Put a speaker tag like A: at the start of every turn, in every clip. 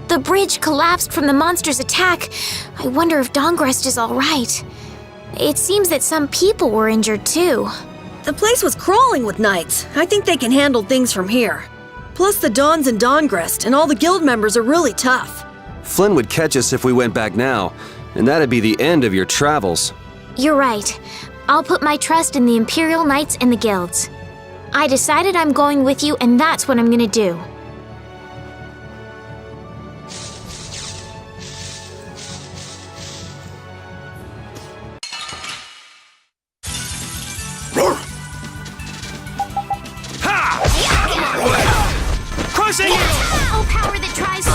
A: The bridge collapsed from the monster's attack. I wonder if Dongrest is all right. It seems that some people were injured too.
B: The place was crawling with knights. I think they can handle things from here. Plus the Dons in Dongrest and all the guild members are really tough.
C: Flynn would catch us if we went back now, and that'd be the end of your travels.
A: You're right. I'll put my trust in the Imperial Knights and the guilds. I decided I'm going with you, and that's what I'm gonna do. Power that tries to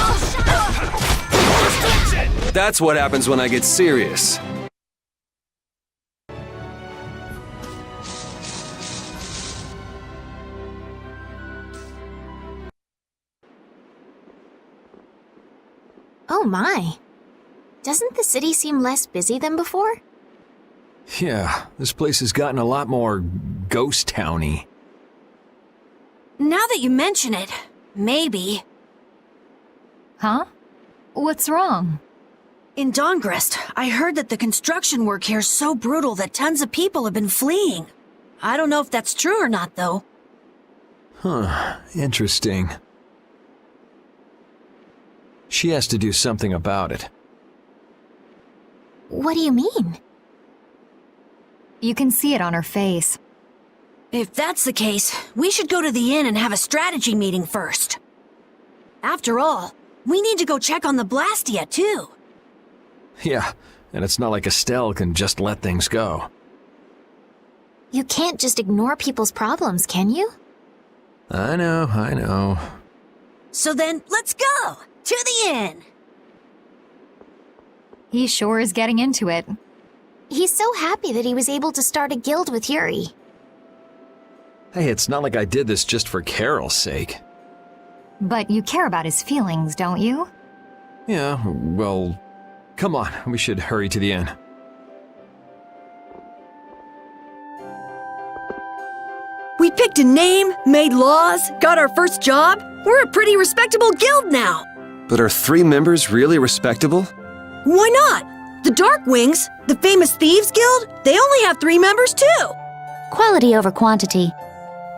C: That's what happens when I get serious.
A: Oh my. Doesn't the city seem less busy than before?
D: Yeah, this place has gotten a lot more ghost towny.
B: Now that you mention it, maybe.
E: Huh? What's wrong?
B: In Dongrest, I heard that the construction work here is so brutal that tons of people have been fleeing. I don't know if that's true or not, though.
D: Huh, interesting. She has to do something about it.
A: What do you mean?
E: You can see it on her face.
B: If that's the case, we should go to the inn and have a strategy meeting first. After all, we need to go check on the Blastia, too.
D: Yeah, and it's not like Estelle can just let things go.
A: You can't just ignore people's problems, can you?
D: I know.
B: So then, let's go! To the inn!
E: He sure is getting into it.
A: He's so happy that he was able to start a guild with Yuri.
D: Hey, it's not like I did this just for Carol's sake.
E: But you care about his feelings, don't you?
D: Yeah, well, come on, we should hurry to the inn.
B: We picked a name, made laws, got our first job. We're a pretty respectable guild now.
C: But are 3 members really respectable?
B: Why not? The Darkwings, the famous thieves guild, they only have 3 members too.
F: Quality over quantity.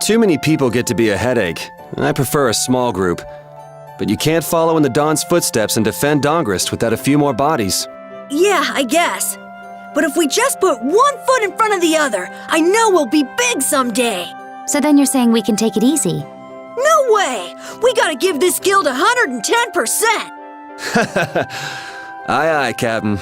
C: Too many people get to be a headache. I prefer a small group. But you can't follow in the Don's footsteps and defend Dongrest without a few more bodies.
B: Yeah, I guess. But if we just put one foot in front of the other, I know we'll be big someday.
F: So then you're saying we can take it easy?
B: No way! We gotta give this guild 110%!
C: Aye, aye, Captain.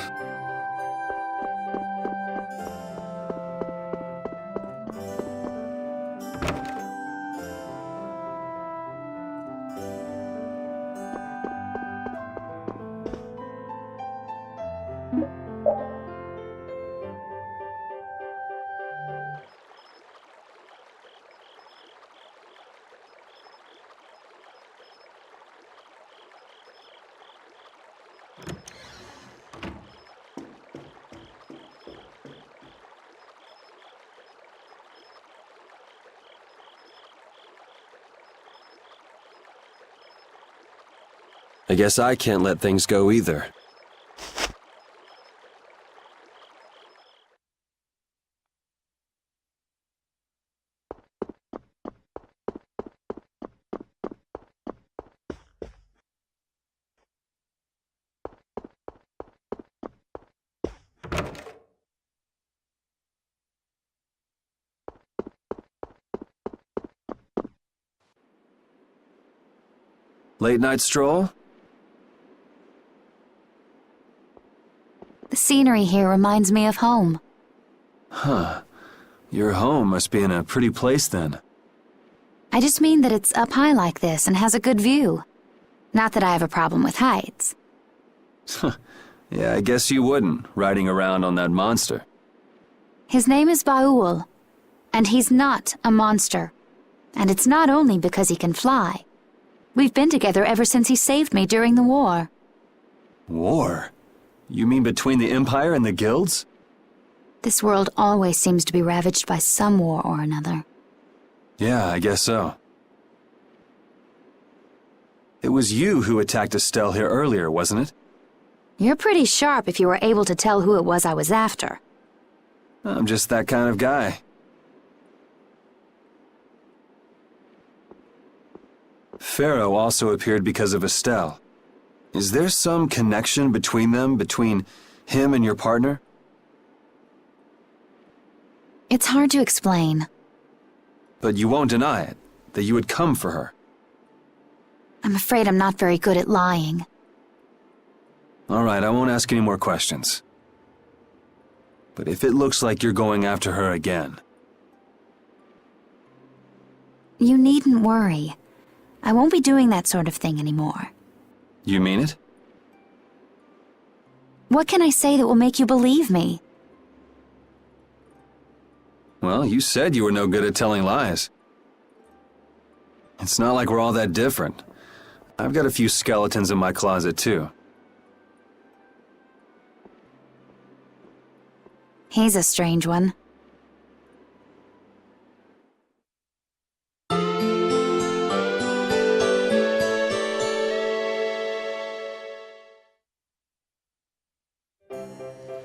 C: I guess I can't let things go either. Late night stroll?
F: The scenery here reminds me of home.
C: Huh. Your home must be in a pretty place then.
F: I just mean that it's up high like this and has a good view. Not that I have a problem with heights.
C: Yeah, I guess you wouldn't, riding around on that monster.
F: His name is Baul, and he's not a monster. And it's not only because he can fly. We've been together ever since he saved me during the war.
C: War? You mean between the Empire and the guilds?
F: This world always seems to be ravaged by some war or another.
C: Yeah, I guess so. It was you who attacked Estelle here earlier, wasn't it?
F: You're pretty sharp if you were able to tell who it was I was after.
C: I'm just that kind of guy. Pharaoh also appeared because of Estelle. Is there some connection between them, between him and your partner?
F: It's hard to explain.
C: But you won't deny it, that you would come for her.
F: I'm afraid I'm not very good at lying.
C: All right, I won't ask any more questions. But if it looks like you're going after her again...
F: You needn't worry. I won't be doing that sort of thing anymore.
C: You mean it?
F: What can I say that will make you believe me?
C: Well, you said you were no good at telling lies. It's not like we're all that different. I've got a few skeletons in my closet, too.
F: He's a strange one.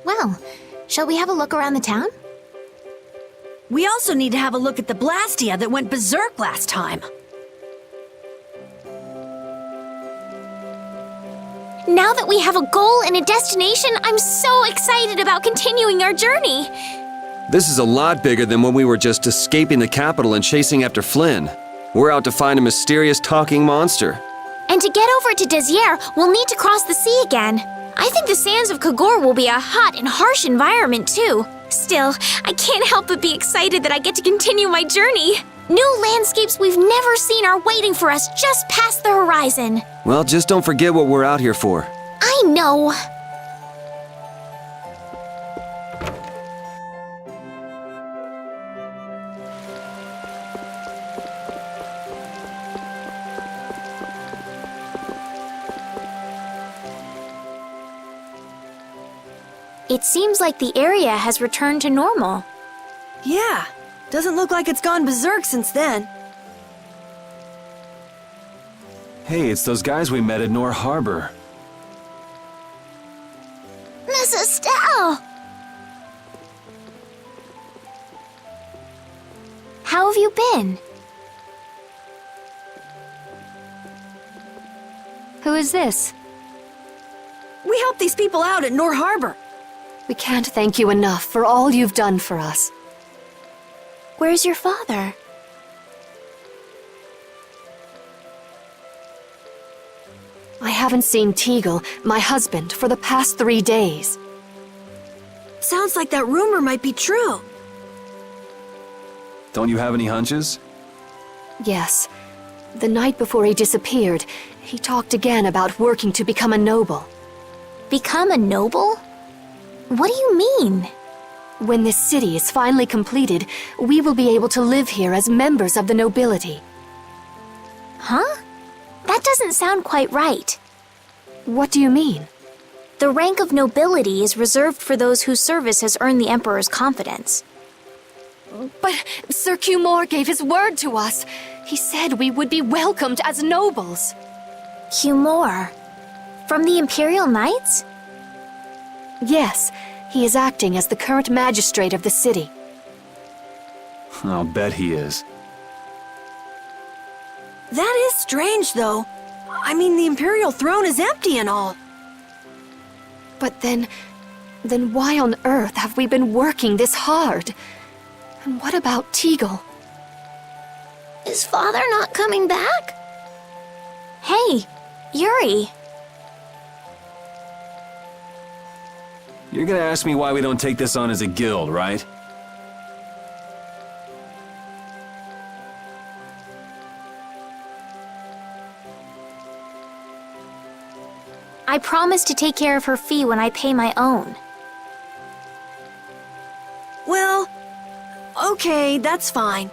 A: Well, shall we have a look around the town?
B: We also need to have a look at the Blastia that went berserk last time.
A: Now that we have a goal and a destination, I'm so excited about continuing our journey.
C: This is a lot bigger than when we were just escaping the capital and chasing after Flynn. We're out to find a mysterious talking monster.
A: And to get over to Desier, we'll need to cross the sea again. I think the sands of Kagor will be a hot and harsh environment, too. Still, I can't help but be excited that I get to continue my journey. New landscapes we've never seen are waiting for us just past the horizon.
C: Well, just don't forget what we're out here for.
A: I know. It seems like the area has returned to normal.
B: Yeah, doesn't look like it's gone berserk since then.
C: Hey, it's those guys we met at Nor Harbor.
A: Miss Estelle! How have you been?
F: Who is this?
B: We helped these people out at Nor Harbor.
G: We can't thank you enough for all you've done for us.
A: Where's your father?
G: I haven't seen Teagle, my husband, for the past 3 days.
B: Sounds like that rumor might be true.
C: Don't you have any hunches?
G: Yes. The night before he disappeared, he talked again about working to become a noble.
A: Become a noble? What do you mean?
G: When this city is finally completed, we will be able to live here as members of the nobility.
A: Huh? That doesn't sound quite right.
G: What do you mean?
A: The rank of nobility is reserved for those whose service has earned the Emperor's confidence.
G: But Sir Cumore gave his word to us. He said we would be welcomed as nobles.
A: Cumore? From the Imperial Knights?
G: Yes, he is acting as the current magistrate of the city.
C: I'll bet he is.
B: That is strange, though. I mean, the Imperial throne is empty and all.
G: But then why on earth have we been working this hard? And what about Teagle?
A: Is father not coming back? Hey, Yuri.
C: You're gonna ask me why we don't take this on as a guild, right?
A: I promise to take care of her fee when I pay my own.
B: Well, okay, that's fine.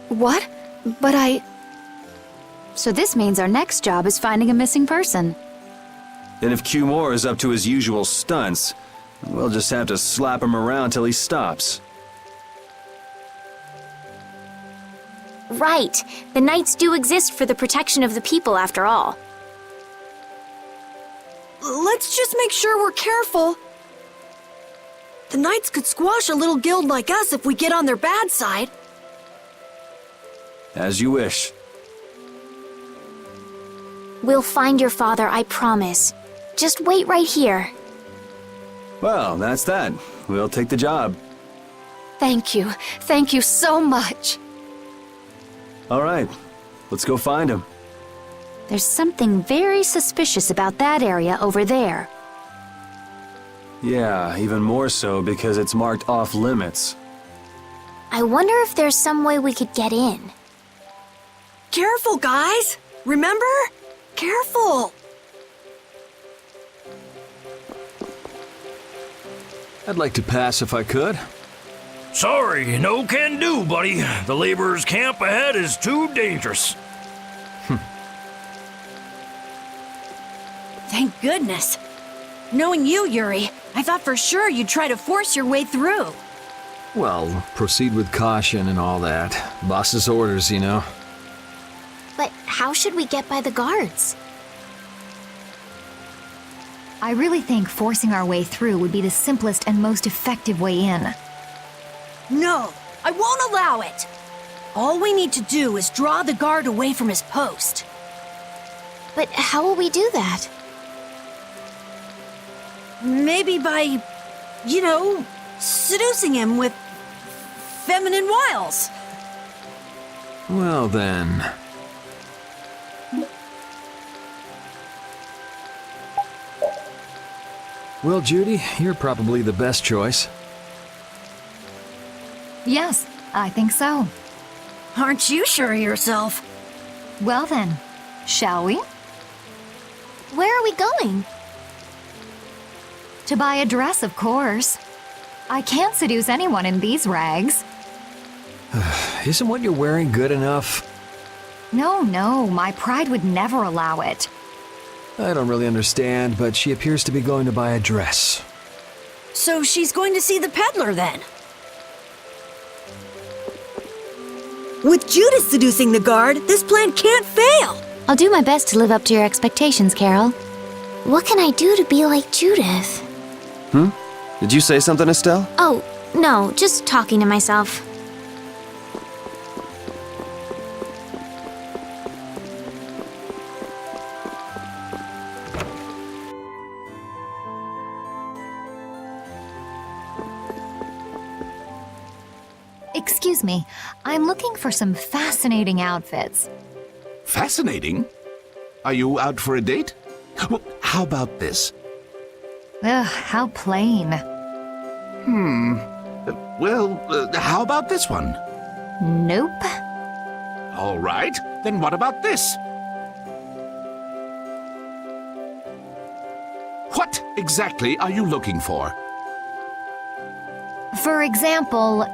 G: What? But
F: So this means our next job is finding a missing person.
C: And if Cumore is up to his usual stunts, we'll just have to slap him around till he stops.
A: Right. The knights do exist for the protection of the people, after all.
B: Let's just make sure we're careful. The knights could squash a little guild like us if we get on their bad side.
C: As you wish.
A: We'll find your father, I promise. Just wait right here.
C: Well, that's that. We'll take the job.
G: Thank you. Thank you so much.
C: All right, let's go find him.
F: There's something very suspicious about that area over there.
C: Yeah, even more so because it's marked off limits.
A: I wonder if there's some way we could get in.
B: Careful, guys! Remember? Careful!
D: I'd like to pass if I could.
H: Sorry, no can do, buddy. The laborers' camp ahead is too dangerous.
B: Thank goodness. Knowing you, Yuri, I thought for sure you'd try to force your way through.
D: Well, proceed with caution and all that. Boss's orders, you know.
A: But how should we get by the guards?
E: I really think forcing our way through would be the simplest and most effective way in.
B: No, I won't allow it. All we need to do is draw the guard away from his post.
A: But how will we do that?
B: Maybe by, seducing him with feminine wiles.
D: Well then. Well, Judy, you're probably the best choice.
E: Yes, I think so.
B: Aren't you sure of yourself?
E: Well then, shall we?
A: Where are we going?
E: To buy a dress, of course. I can't seduce anyone in these rags.
D: Isn't what you're wearing good enough?
E: No, my pride would never allow it.
D: I don't really understand, but she appears to be going to buy a dress.
B: So she's going to see the peddler then? With Judas seducing the guard, this plan can't fail!
F: I'll do my best to live up to your expectations, Carol.
A: What can I do to be like Judith?
C: Did you say something, Estelle?
A: Oh, no, just talking to myself.
E: Excuse me, I'm looking for some fascinating outfits.
I: Fascinating? Are you out for a date? Well, how about this?
E: Ugh, how plain.
I: How about this one?
E: Nope.
I: All right, then what about this? What exactly are you looking for?
E: For example,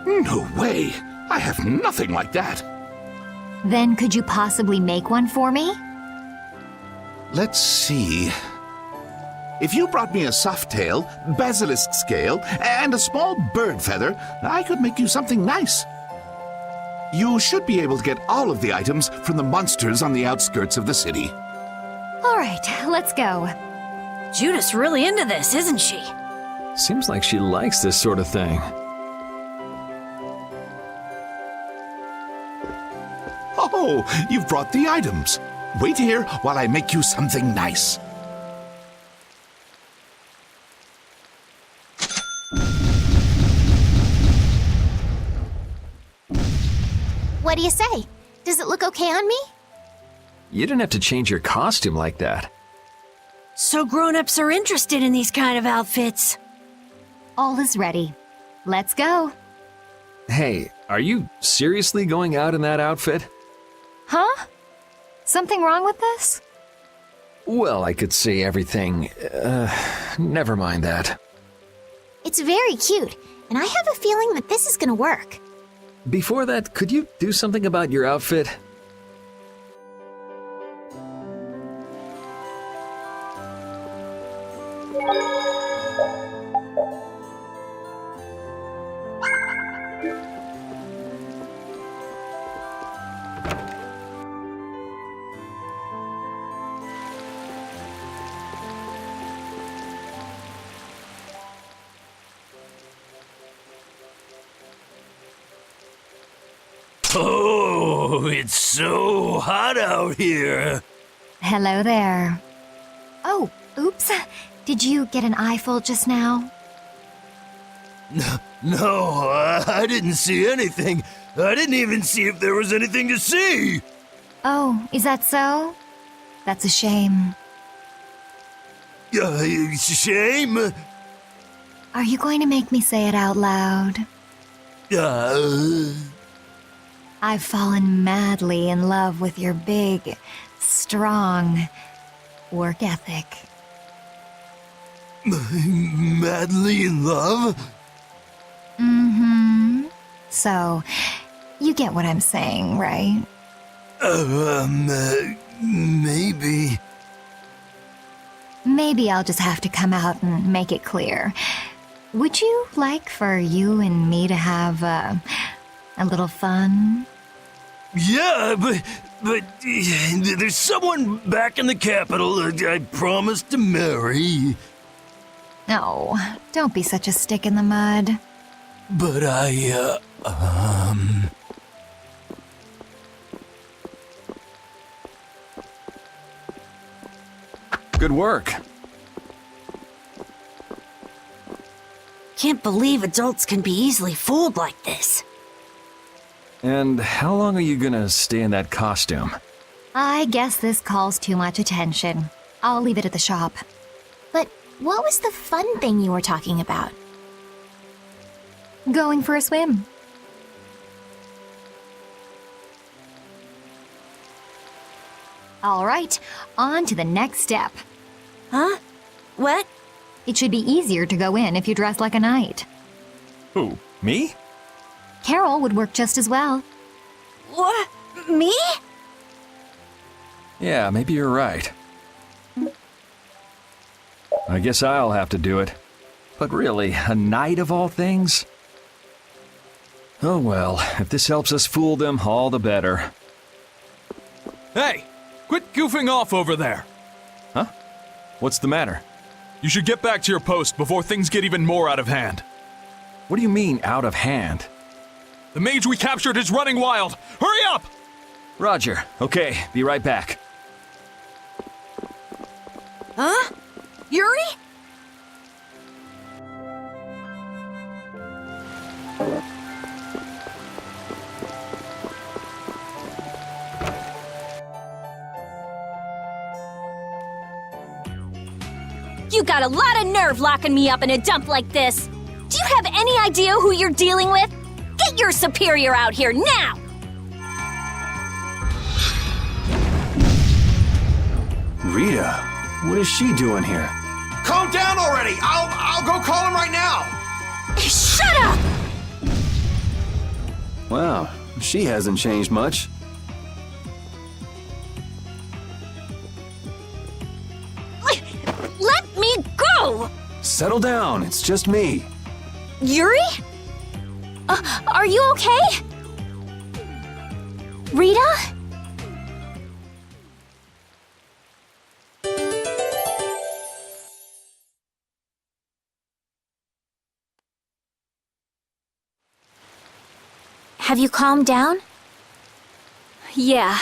I: No way! I have nothing like that.
E: then could you possibly make one for me?
I: Let's see. If you brought me a soft tail, basilisk scale, and a small bird feather, I could make you something nice. You should be able to get all of the items from the monsters on the outskirts of the city.
E: All right, let's go.
B: Judith's really into this, isn't she?
D: Seems like she likes this sort of thing.
I: Oh, you've brought the items. Wait here while I make you something nice.
A: What do you say? Does it look okay on me?
D: You didn't have to change your costume like that.
B: So grown-ups are interested in these kind of outfits.
E: All is ready. Let's go.
D: Hey, are you seriously going out in that outfit?
E: Huh? Something wrong with this?
D: Well, I could see everything. Never mind that.
A: It's very cute, and I have a feeling that this is gonna work.
D: Before that, could you do something about your outfit?
H: Oh, it's so hot out here.
E: Hello there. Oh, oops. Did you get an eyeful just now?
H: No, I didn't see anything. I didn't even see if there was anything to see.
E: Oh, is that so? That's a shame.
H: Shame?
E: Are you going to make me say it out loud? I've fallen madly in love with your big, strong work ethic.
H: Madly in love?
E: Mm-hmm. So, you get what I'm saying, right?
H: Maybe.
E: Maybe I'll just have to come out and make it clear. Would you like for you and me to have a little fun?
H: Yeah, but there's someone back in the capital I promised to marry.
E: No, don't be such a stick in the mud.
H: But
D: Good work.
B: Can't believe adults can be easily fooled like this.
D: And how long are you gonna stay in that costume?
E: I guess this calls too much attention. I'll leave it at the shop.
A: But what was the fun thing you were talking about?
E: Going for a swim. All right, on to the next step.
B: Huh? What?
E: It should be easier to go in if you dress like a knight.
D: Who, me?
E: Carol would work just as well.
B: What? Me?
D: Yeah, maybe you're right. I guess I'll have to do it. But really, a knight of all things? Oh well, if this helps us fool them, all the better.
J: Hey! Quit goofing off over there!
D: Huh? What's the matter?
J: You should get back to your post before things get even more out of hand.
D: What do you mean, out of hand?
J: The mage we captured is running wild! Hurry up!
D: Roger. Okay, be right back.
B: Huh? Yuri?
K: You got a lot of nerve locking me up in a dump like this. Do you have any idea who you're dealing with? Get your superior out here now!
C: Rita, what is she doing here?
L: Calm down already! I'll go call him right now!
K: Shut up!
C: Wow, she hasn't changed much.
K: Let me go!
C: Settle down, it's just me.
A: Yuri? Are you okay? Rita? Have you calmed down?
K: Yeah.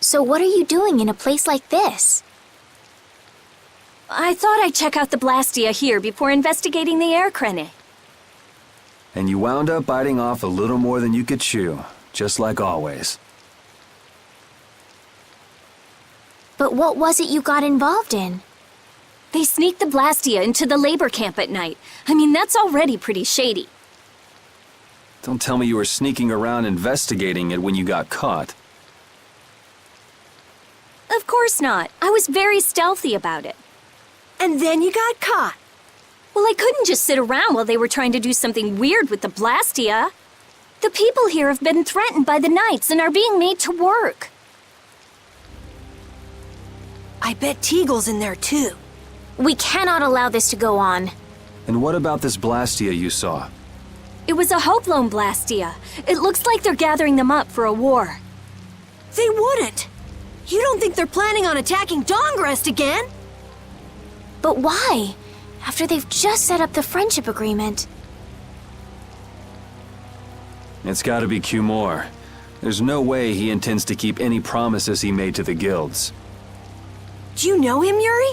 A: So what are you doing in a place like this?
K: I thought I'd check out the Blastia here before investigating the air crane.
C: And you wound up biting off a little more than you could chew, just like always.
A: But what was it you got involved in?
K: They sneaked the Blastia into the labor camp at night. I mean, that's already pretty shady.
C: Don't tell me you were sneaking around investigating it when you got caught.
K: Of course not. I was very stealthy about it.
B: And then you got caught.
K: Well, I couldn't just sit around while they were trying to do something weird with the Blastia. The people here have been threatened by the Knights and are being made to work.
B: I bet Teagle's in there too.
A: We cannot allow this to go on.
C: And what about this Blastia you saw?
K: It was a Hoplone Blastia. It looks like they're gathering them up for a war.
B: They wouldn't. You don't think they're planning on attacking Dongrest again?
A: But why? After they've just set up the friendship agreement.
C: It's gotta be Cumore. There's no way he intends to keep any promises he made to the guilds.
B: Do you know him, Yuri?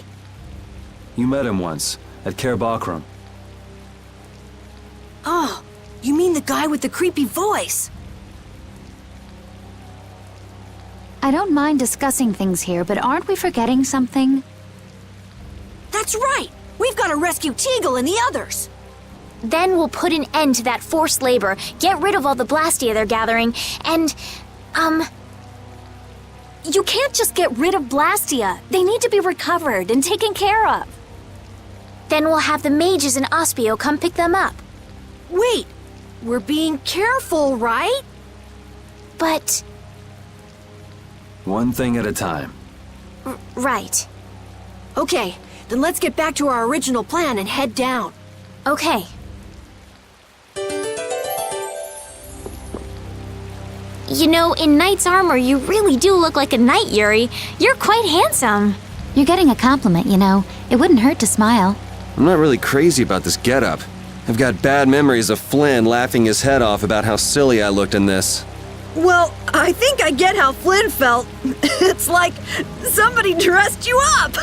C: You met him once, at Cair Bakram.
B: Oh, you mean the guy with the creepy voice?
F: I don't mind discussing things here, but aren't we forgetting something?
B: That's right! We've got to rescue Teagle and the others!
A: Then we'll put an end to that forced labor, get rid of all the Blastia they're gathering, and,
K: You can't just get rid of Blastia. They need to be recovered and taken care of.
A: then we'll have the mages and Ospio come pick them up.
B: Wait! We're being careful, right?
A: But,
C: One thing at a time.
A: right.
B: Okay, then let's get back to our original plan and head down.
A: Okay. You know, in knight's armor, you really do look like a knight, Yuri. You're quite handsome.
F: You're getting a compliment, you know. It wouldn't hurt to smile.
C: I'm not really crazy about this getup. I've got bad memories of Flynn laughing his head off about how silly I looked in this.
B: Well, I think I get how Flynn felt. It's like somebody dressed you up!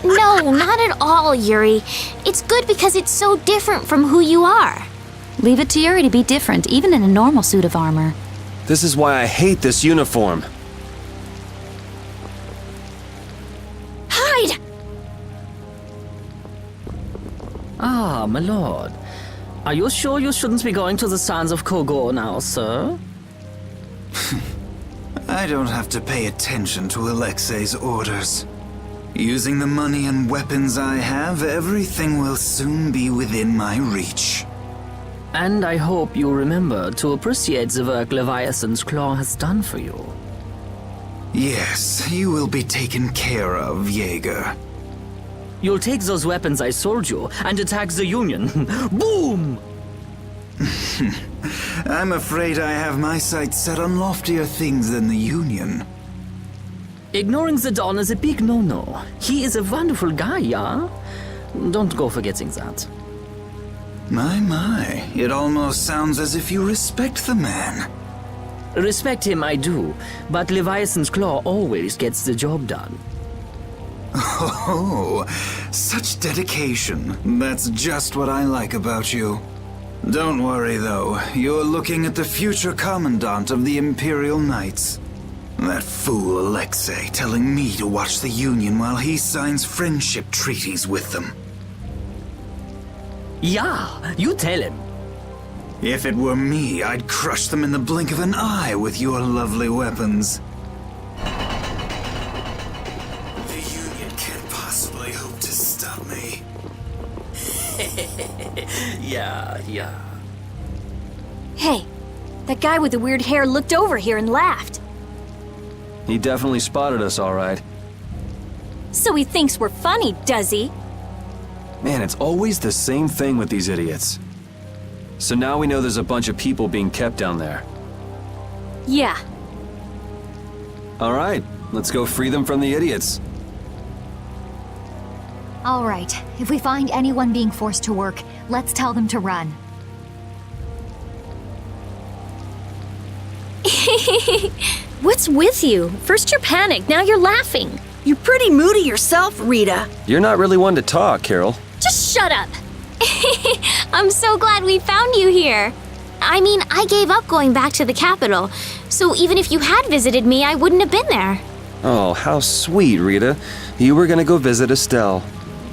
A: No, not at all, Yuri. It's good because it's so different from who you are.
F: Leave it to Yuri to be different, even in a normal suit of armor.
C: This is why I hate this uniform.
B: Hide!
M: Ah, my lord. Are you sure you shouldn't be going to the sands of Kogor now, sir?
N: I don't have to pay attention to Alexei's orders. Using the money and weapons I have, everything will soon be within my reach.
M: And I hope you remember to appreciate the work Leviathan's Claw has done for you.
N: Yes, you will be taken care of, Jaeger.
M: You'll take those weapons I sold you and attack the Union. Boom!
N: I'm afraid I have my sights set on loftier things than the Union.
M: Ignoring the Don is a big no-no. He is a wonderful guy, yeah? Don't go forgetting that.
N: My, it almost sounds as if you respect the man.
M: Respect him I do, but Leviathan's Claw always gets the job done.
N: Oh, such dedication. That's just what I like about you. Don't worry though, you're looking at the future commandant of the Imperial Knights. That fool Alexei telling me to watch the Union while he signs friendship treaties with them.
M: Yeah, you tell him.
N: If it were me, I'd crush them in the blink of an eye with your lovely weapons. The Union can't possibly hope to stop me.
M: Yeah.
K: Hey, that guy with the weird hair looked over here and laughed.
C: He definitely spotted us, all right.
K: So he thinks we're funny, does he?
C: Man, it's always the same thing with these idiots. So now we know there's a bunch of people being kept down there.
K: Yeah.
C: All right, let's go free them from the idiots.
E: All right, if we find anyone being forced to work, let's tell them to run.
K: What's with you? First you're panicked, now you're laughing.
B: You're pretty moody yourself, Rita.
C: You're not really one to talk, Carol.
K: Just shut up.
A: I'm so glad we found you here. I mean, I gave up going back to the capital, so even if you had visited me, I wouldn't have been there.
C: Oh, how sweet, Rita. You were gonna go visit Estelle.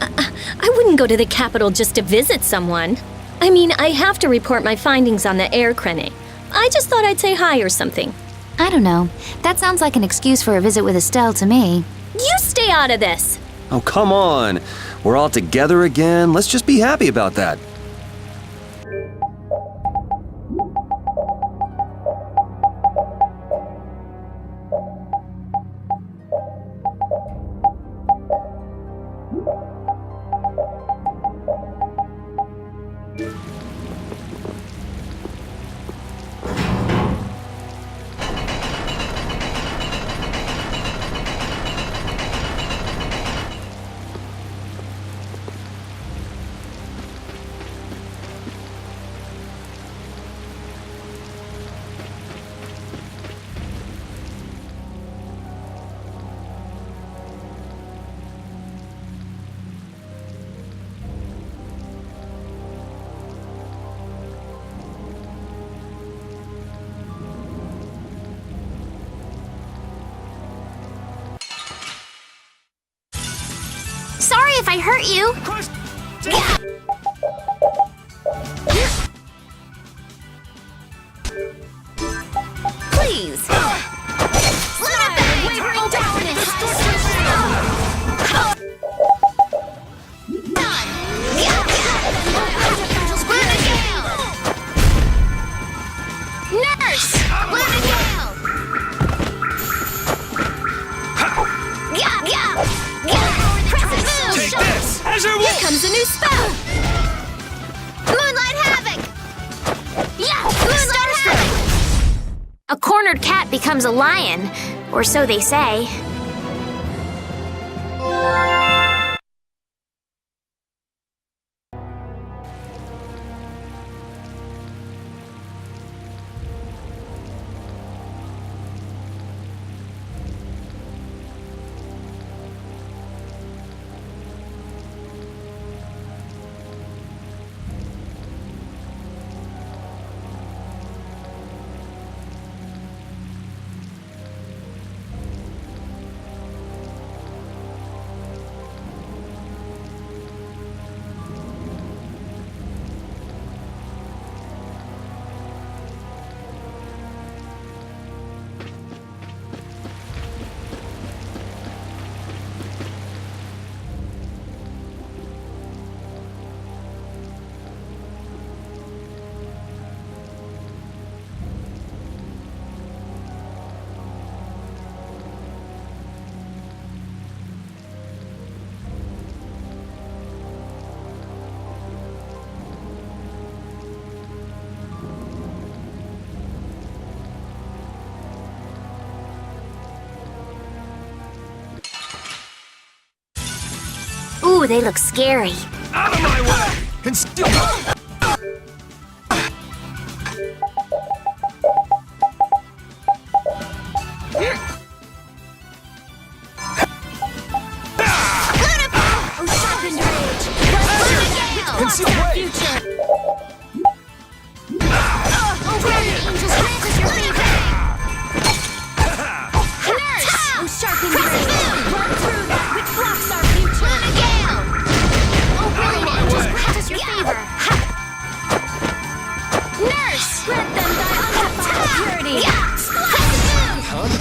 K: I wouldn't go to the capital just to visit someone. I mean, I have to report my findings on the air crane. I just thought I'd say hi or something.
F: I don't know. That sounds like an excuse for a visit with Estelle to me.
K: You stay out of this.
C: Oh, come on. We're all together again. Let's just be happy about that.
A: if I hurt you.
K: Please! Wavering darkness!
A: Nurse!
H: Take this! As I
K: Here comes a new spell!
A: Moonlight Havoc! Yeah! Moonlight Havoc! A cornered cat becomes a lion, or so they say. Ooh, they look scary.
H: Out of my way!
J: Conceal. Conceal away!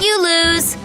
A: You lose.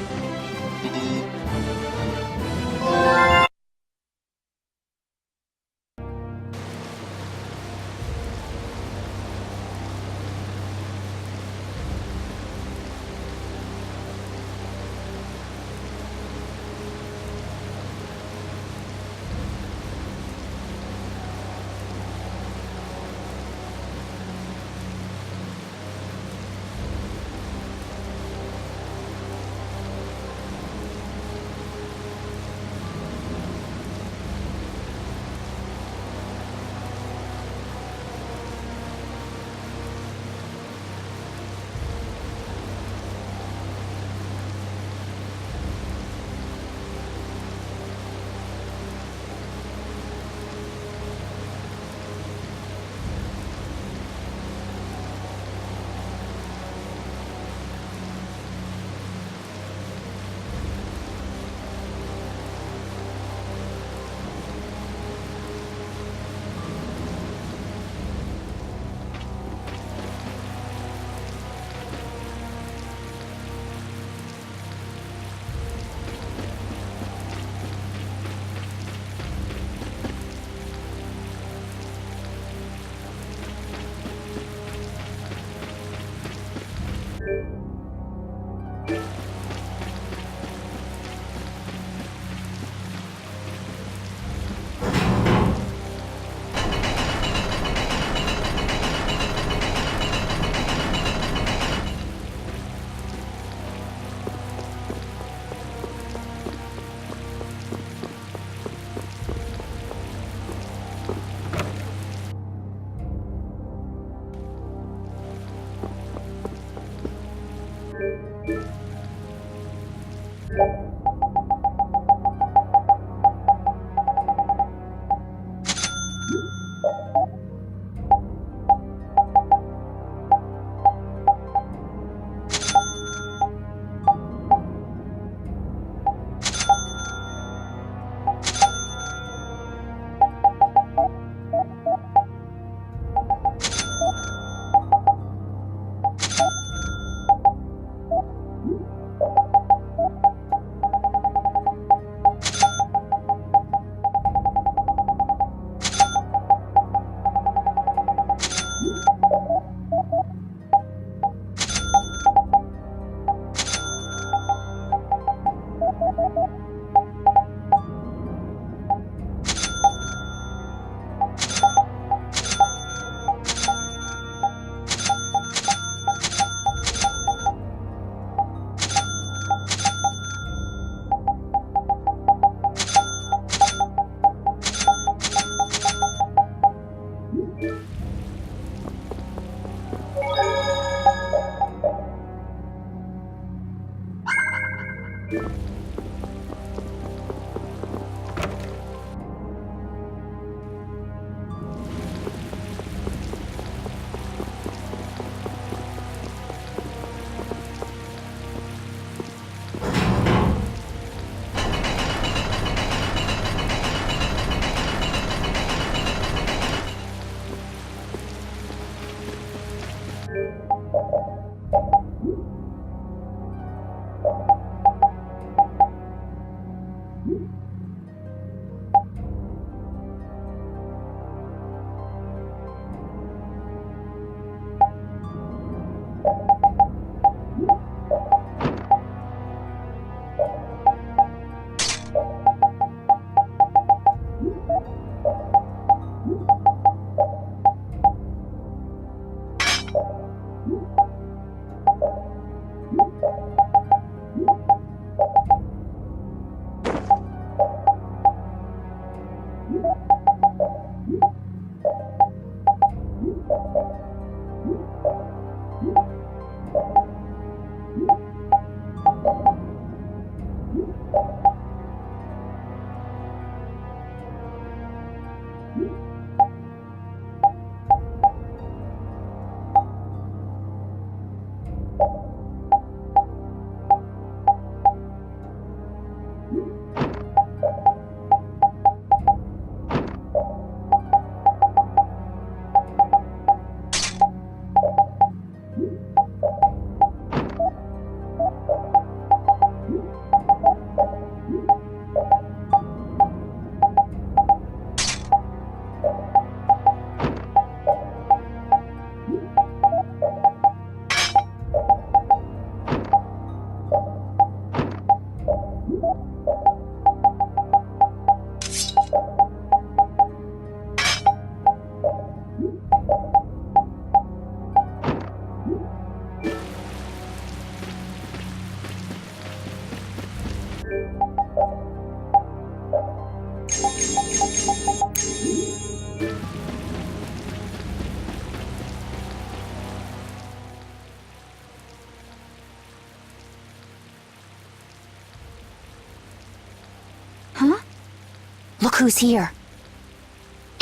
A: Look who's here.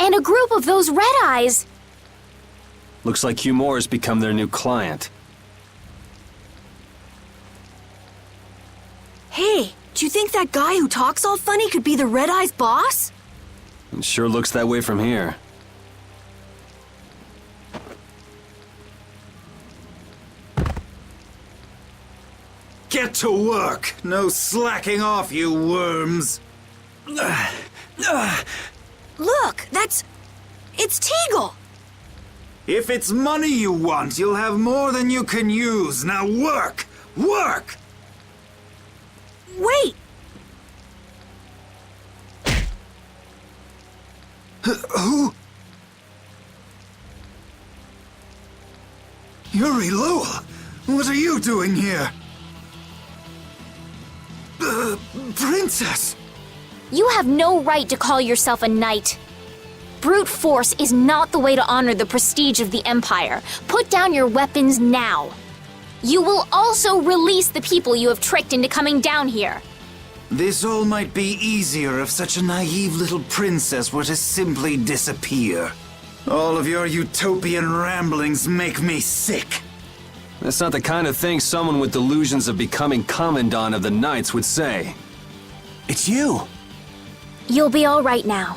A: And a group of those Red Eyes!
C: Looks like Hugh Moore's become their new client.
B: Hey, do you think that guy who talks all funny could be the Red Eyes boss?
C: It sure looks that way from here.
N: Get to work! No slacking off, you worms!
B: Look, it's Teagle!
N: If it's money you want, you'll have more than you can use. Now work! Work!
B: Wait!
N: Who? Yuri Lowell! What are you doing here? Princess!
A: You have no right to call yourself a knight. Brute force is not the way to honor the prestige of the Empire. Put down your weapons now. You will also release the people you have tricked into coming down here.
N: This all might be easier if such a naive little princess were to simply disappear. All of your utopian ramblings make me sick.
C: That's not the kind of thing someone with delusions of becoming Commandant of the Knights would say. It's you!
A: You'll be all right now.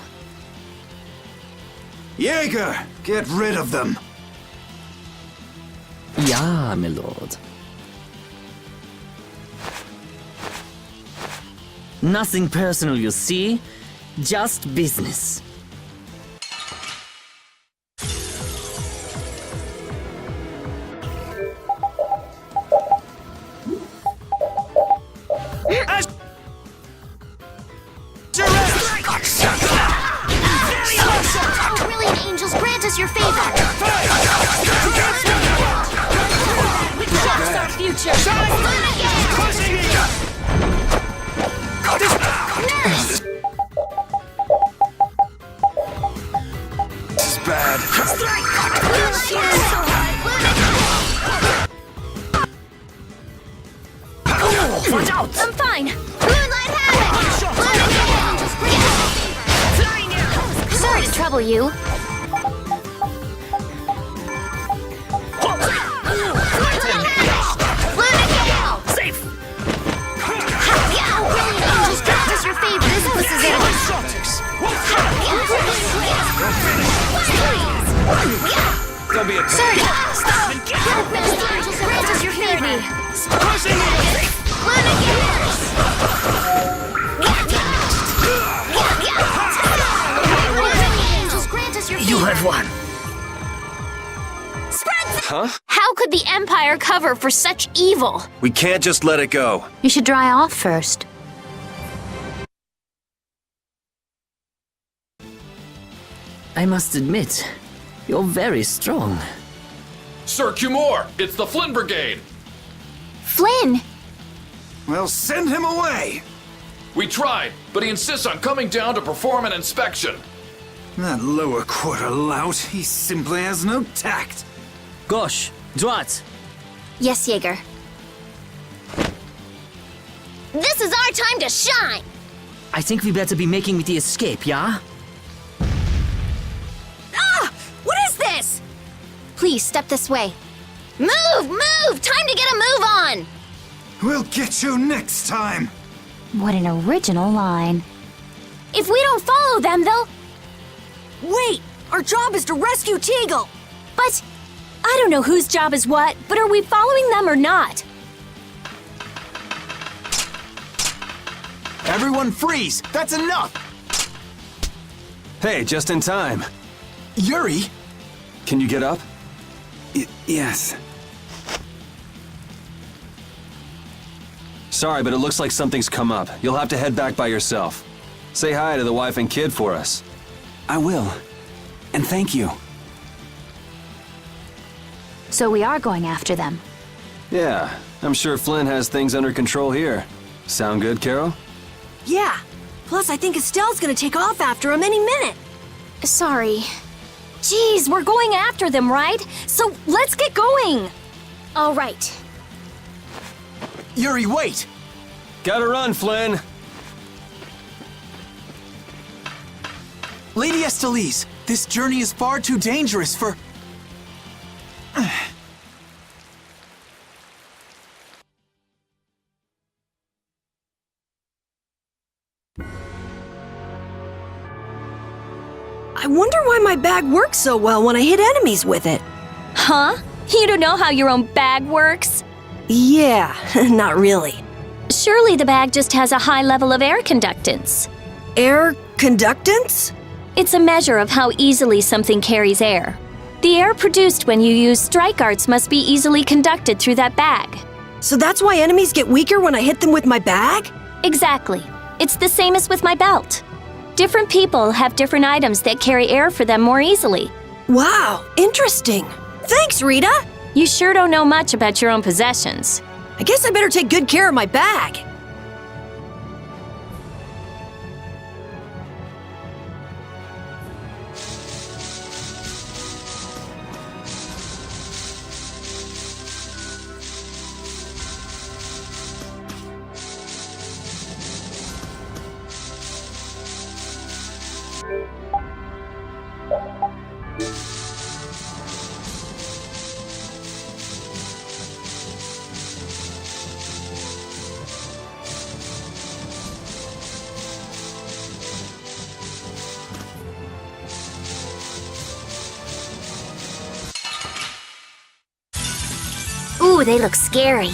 N: Jaeger, get rid of them!
M: Ja, my lord. Nothing personal, you see? Just business.
A: Oh, brilliant angels, grant us your favor! We cross our future!
M: Watch out!
K: I'm fine.
A: Moonlight Havoc! Sorry to trouble you.
M: Safe!
A: This is your favorite. This is it.
C: Don't be a
A: Sorry. Stop. This is your favorite.
M: You have won.
C: Huh?
A: How could the Empire cover for such evil?
C: We can't just let it go.
F: You should dry off first.
M: I must admit, you're very strong.
J: Sir Cumore, it's the Flynn Brigade.
A: Flynn!
N: Well, send him away!
J: We tried, but he insists on coming down to perform an inspection.
N: That lower quarter lout, he simply has no tact.
M: Gosh, droite.
A: Yes, Jaeger. This is our time to shine!
M: I think we better be making the escape, yeah?
A: Ah! What is this? Please, step this way. Move! Move! Time to get a move on!
N: We'll get you next time!
F: What an original line.
A: If we don't follow them, they'll...
B: Wait! Our job is to rescue Teagle!
K: But I don't know whose job is what, but are we following them or not?
L: Everyone freeze! That's enough!
C: Hey, just in time.
L: Yuri?
C: Can you get up?
N: Yes.
C: Sorry, but it looks like something's come up. You'll have to head back by yourself. Say hi to the wife and kid for us.
O: I will. And thank you.
F: So we are going after them.
C: Yeah, I'm sure Flynn has things under control here. Sound good, Carol?
B: Yeah. Plus, I think Estelle's gonna take off after him any minute.
A: Sorry.
K: Geez, we're going after them, right? So let's get going.
A: All right.
L: Yuri, wait!
C: Gotta run, Flynn!
L: Lady Estellise, this journey is far too dangerous for...
B: I wonder why my bag works so well when I hit enemies with it.
K: Huh? You don't know how your own bag works?
B: Yeah, not really.
K: Surely the bag just has a high level of air conductance.
B: Air conductance?
K: It's a measure of how easily something carries air. The air produced when you use strike arts must be easily conducted through that bag.
B: So that's why enemies get weaker when I hit them with my bag?
K: Exactly. It's the same as with my belt. Different people have different items that carry air for them more easily.
B: Wow, interesting. Thanks, Rita.
K: You sure don't know much about your own possessions.
B: I guess I better take good care of my bag.
A: Ooh, they look scary.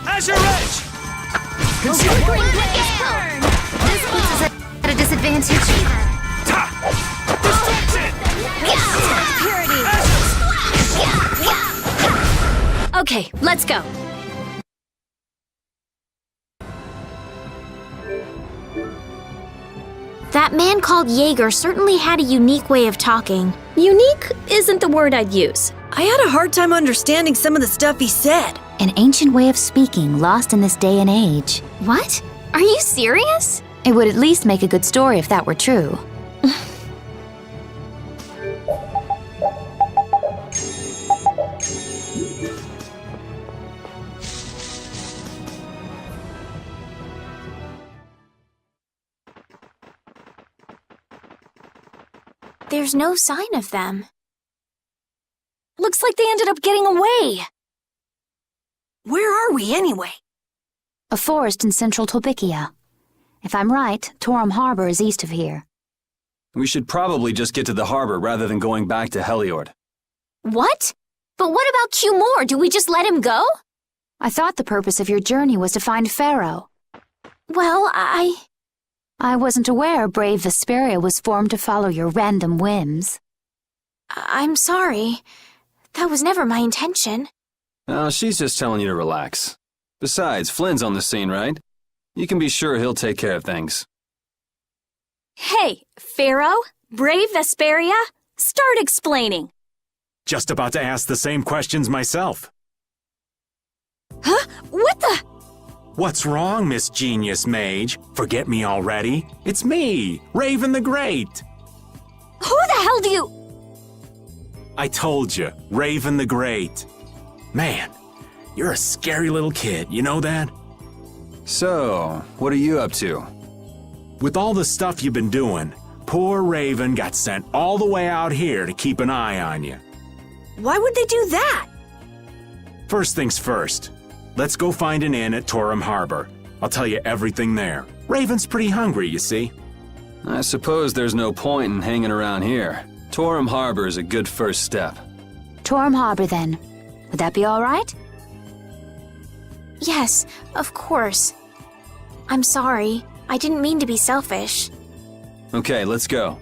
L: Azure Edge!
A: This puts us at a disadvantage.
K: Okay, let's go.
A: That man called Jaeger certainly had a unique way of talking.
K: Unique isn't the word I'd use.
B: I had a hard time understanding some of the stuff he said.
F: An ancient way of speaking lost in this day and age.
A: What? Are you serious?
F: It would at least make a good story if that were true.
A: there's no sign of them.
K: Looks like they ended up getting away.
B: Where are we anyway?
F: A forest in central Tolbikia. If I'm right, Torum Harbor is east of here.
C: We should probably just get to the harbor rather than going back to Heliord.
A: What? But what about Cumore? Do we just let him go?
F: I thought the purpose of your journey was to find Pharaoh.
A: Well,
F: I wasn't aware brave Vesperia was formed to follow your random whims.
A: I'm sorry. That was never my intention.
C: Oh, she's just telling you to relax. Besides, Flynn's on the scene, right? You can be sure he'll take care of things.
K: Hey, Pharaoh? Brave Vesperia? Start explaining.
P: Just about to ask the same questions myself.
K: Huh? What the?
P: What's wrong, Miss Genius Mage? Forget me already? It's me, Raven the Great.
K: Who the hell do you...
P: I told you, Raven the Great. Man, you're a scary little kid, you know that?
C: So, what are you up to?
P: With all the stuff you've been doing, poor Raven got sent all the way out here to keep an eye on you.
B: Why would they do that?
P: First things first, let's go find an inn at Torum Harbor. I'll tell you everything there. Raven's pretty hungry, you see.
C: I suppose there's no point in hanging around here. Torum Harbor is a good first step.
F: Torum Harbor, then. Would that be all right?
A: Yes, of course. I'm sorry. I didn't mean to be selfish.
C: Okay, let's go.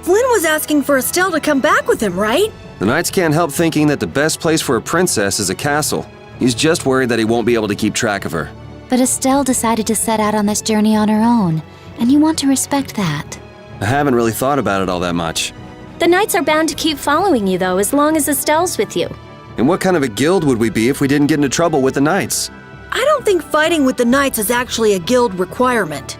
B: Flynn was asking for Estelle to come back with him, right?
C: The Knights can't help thinking that the best place for a princess is a castle. He's just worried that he won't be able to keep track of her.
F: But Estelle decided to set out on this journey on her own, and you want to respect that.
C: I haven't really thought about it all that much.
K: The Knights are bound to keep following you, though, as long as Estelle's with you.
C: And what kind of a guild would we be if we didn't get into trouble with the Knights?
B: I don't think fighting with the Knights is actually a guild requirement.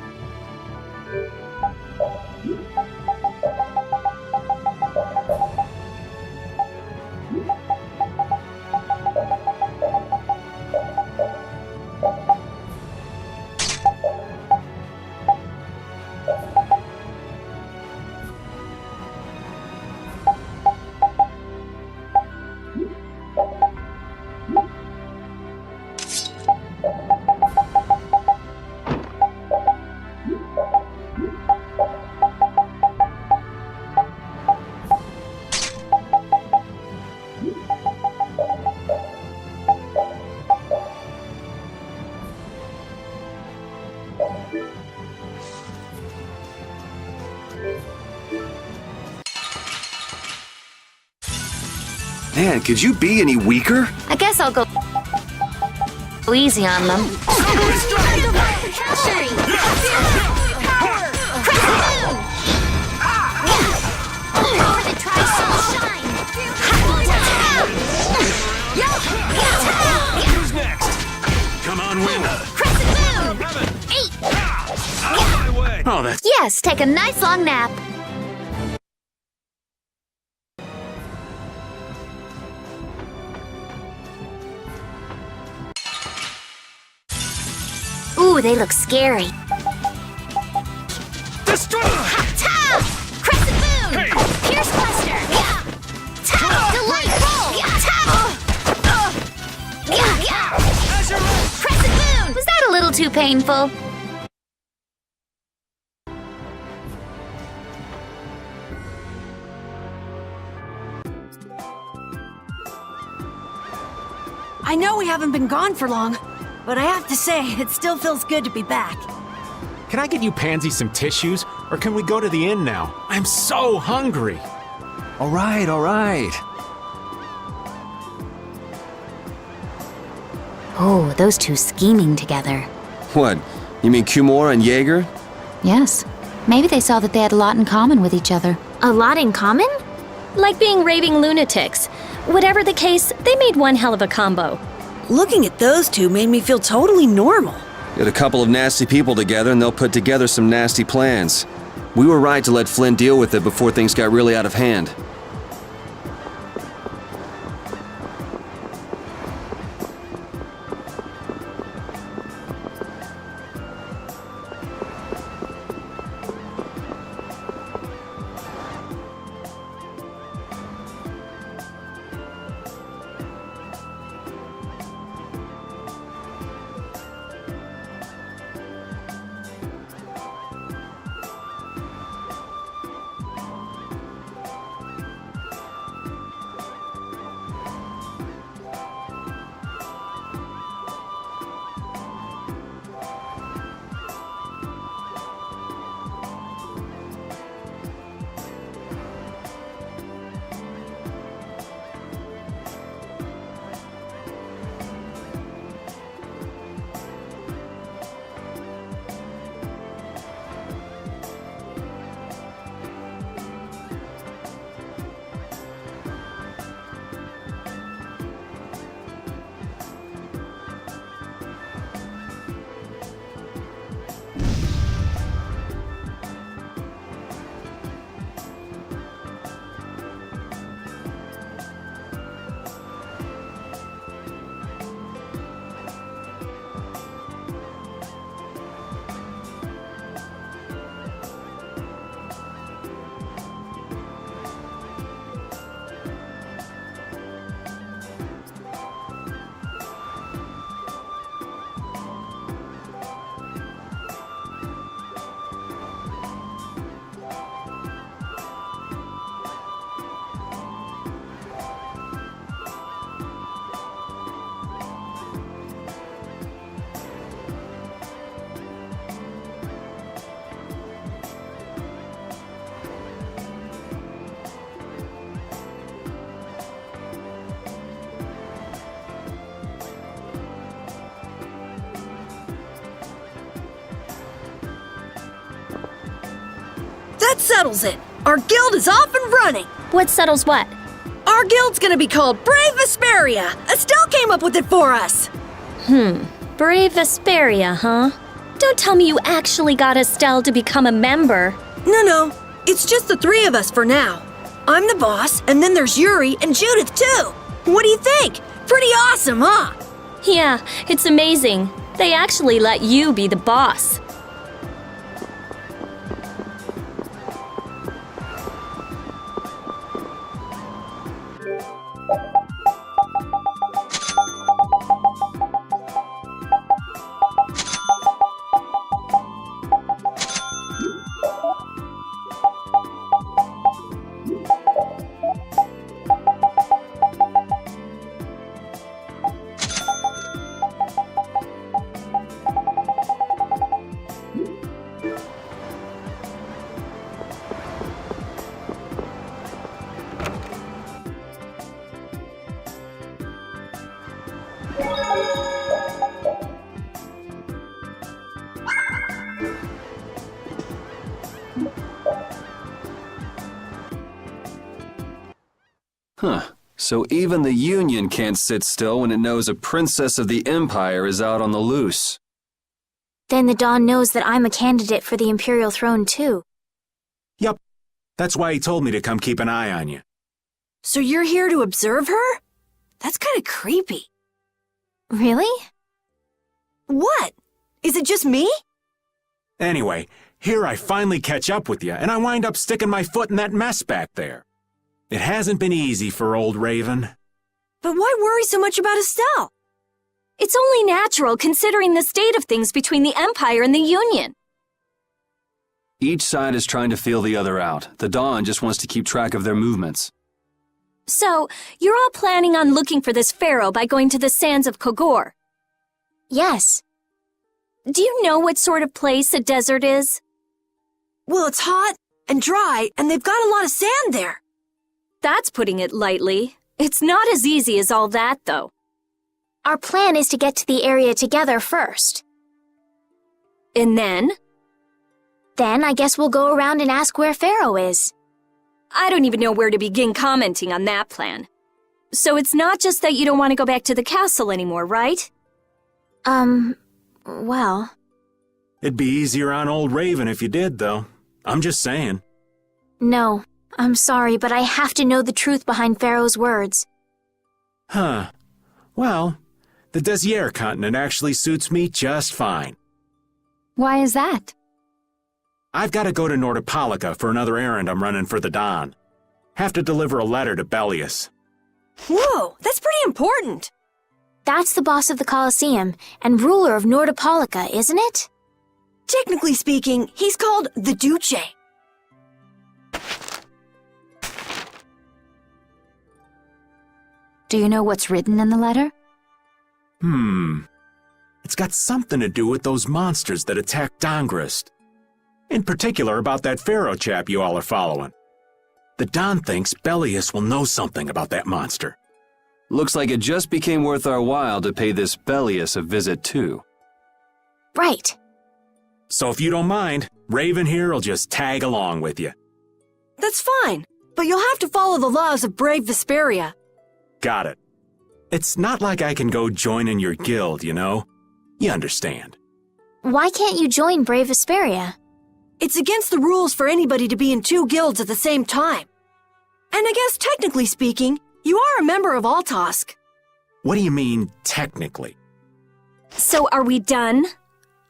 C: Man, could you be any weaker?
F: I guess I'll go easy on them.
H: Who's next? Come on, win.
P: Oh, that's...
F: Yes, take a nice long nap. Ooh, they look scary.
H: Destroy!
A: Ta! Crescent Moon!
H: Hey!
A: Pierce Cluster! Ta! Delightful! Ta! Crescent Moon!
F: Was that a little too painful?
B: I know we haven't been gone for long, but I have to say, it still feels good to be back.
L: Can I get you Pansy some tissues, or can we go to the inn now? I'm so hungry.
C: All right, all right.
F: Oh, those two scheming together.
C: What? You mean Cumore and Jaeger?
F: Yes. Maybe they saw that they had a lot in common with each other.
A: A lot in common?
K: Like being raving lunatics. Whatever the case, they made one hell of a combo.
B: Looking at those two made me feel totally normal.
C: Get a couple of nasty people together and they'll put together some nasty plans. We were right to let Flynn deal with it before things got really out of hand.
B: settles it. Our guild is off and running.
K: What settles what?
B: Our guild's gonna be called Brave Vesperia. Estelle came up with it for us.
K: Brave Vesperia, huh? Don't tell me you actually got Estelle to become a member.
B: No. It's just the three of us for now. I'm the boss, and then there's Yuri and Judith, too. What do you think? Pretty awesome, huh?
K: Yeah, it's amazing. They actually let you be the boss.
C: Huh. So even the Union can't sit still when it knows a princess of the Empire is out on the loose.
A: Then the Dawn knows that I'm a candidate for the Imperial throne, too.
P: Yup. That's why he told me to come keep an eye on you.
B: So you're here to observe her? That's kind of creepy.
A: Really?
B: What? Is it just me?
P: Anyway, here I finally catch up with you, and I wind up sticking my foot in that mess back there. It hasn't been easy for old Raven.
B: But why worry so much about Estelle?
K: It's only natural considering the state of things between the Empire and the Union.
C: Each side is trying to feel the other out. The Dawn just wants to keep track of their movements.
K: So, you're all planning on looking for this pharaoh by going to the sands of Kogor?
A: Yes.
K: Do you know what sort of place a desert is?
B: Well, it's hot and dry, and they've got a lot of sand there.
K: That's putting it lightly. It's not as easy as all that, though.
A: Our plan is to get to the area together first.
K: And then?
A: Then I guess we'll go around and ask where Pharaoh is.
K: I don't even know where to begin commenting on that plan. So it's not just that you don't want to go back to the castle anymore, right?
A: Well...
P: It'd be easier on old Raven if you did, though. I'm just saying.
A: No, I'm sorry, but I have to know the truth behind Pharaoh's words.
P: Huh. Well, the Desier continent actually suits me just fine.
F: Why is that?
P: I've got to go to Nordopolica for another errand I'm running for the Don. Have to deliver a letter to Bellius.
B: Whoa, that's pretty important.
A: That's the boss of the Colosseum and ruler of Nordopolica, isn't it?
B: Technically speaking, he's called the Duce.
F: Do you know what's written in the letter?
P: It's got something to do with those monsters that attacked Dongrist. In particular about that Pharaoh chap you all are following. The Don thinks Bellius will know something about that monster.
C: Looks like it just became worth our while to pay this Bellius a visit too.
A: Right.
P: So if you don't mind, Raven here will just tag along with you.
B: That's fine, but you'll have to follow the laws of Brave Vesperia.
P: Got it. It's not like I can go join in your guild, you know? You understand.
A: Why can't you join Brave Vesperia?
B: It's against the rules for anybody to be in two guilds at the same time. And I guess technically speaking, you are a member of Altosk.
P: What do you mean, technically?
K: So are we done?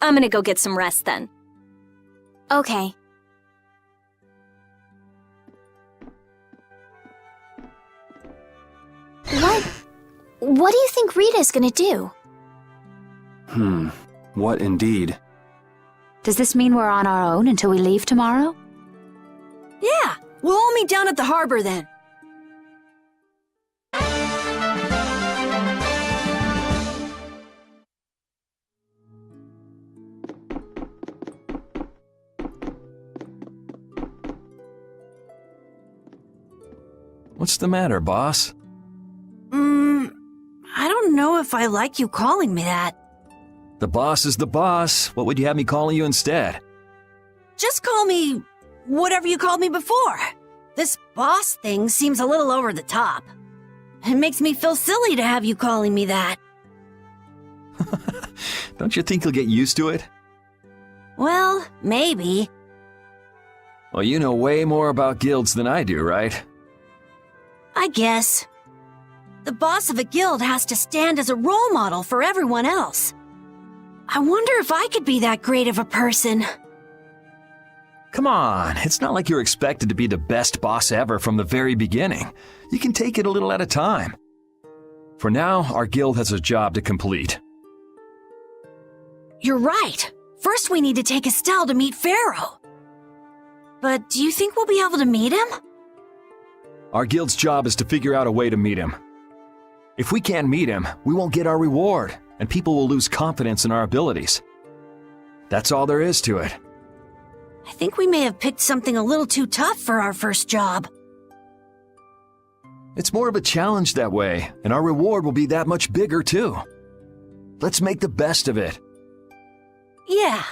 K: I'm gonna go get some rest then.
A: Okay. What do you think Rita's gonna do?
C: What indeed?
F: Does this mean we're on our own until we leave tomorrow?
B: Yeah, we'll all meet down at the harbor then.
D: What's the matter, boss?
B: I don't know if I like you calling me that.
D: The boss is the boss. What would you have me calling you instead?
B: Just call me whatever you called me before. This boss thing seems a little over the top. It makes me feel silly to have you calling me that.
D: Don't you think you'll get used to it?
B: Well, maybe.
D: Well, you know way more about guilds than I do, right?
B: I guess. The boss of a guild has to stand as a role model for everyone else. I wonder if I could be that great of a person.
D: Come on, it's not like you're expected to be the best boss ever from the very beginning. You can take it a little at a time. For now, our guild has a job to complete.
B: You're right. First we need to take Estelle to meet Pharaoh. But do you think we'll be able to meet him?
D: Our guild's job is to figure out a way to meet him. If we can't meet him, we won't get our reward, and people will lose confidence in our abilities. That's all there is to it.
B: I think we may have picked something a little too tough for our first job.
D: It's more of a challenge that way, and our reward will be that much bigger too. Let's make the best of it.
B: Yeah.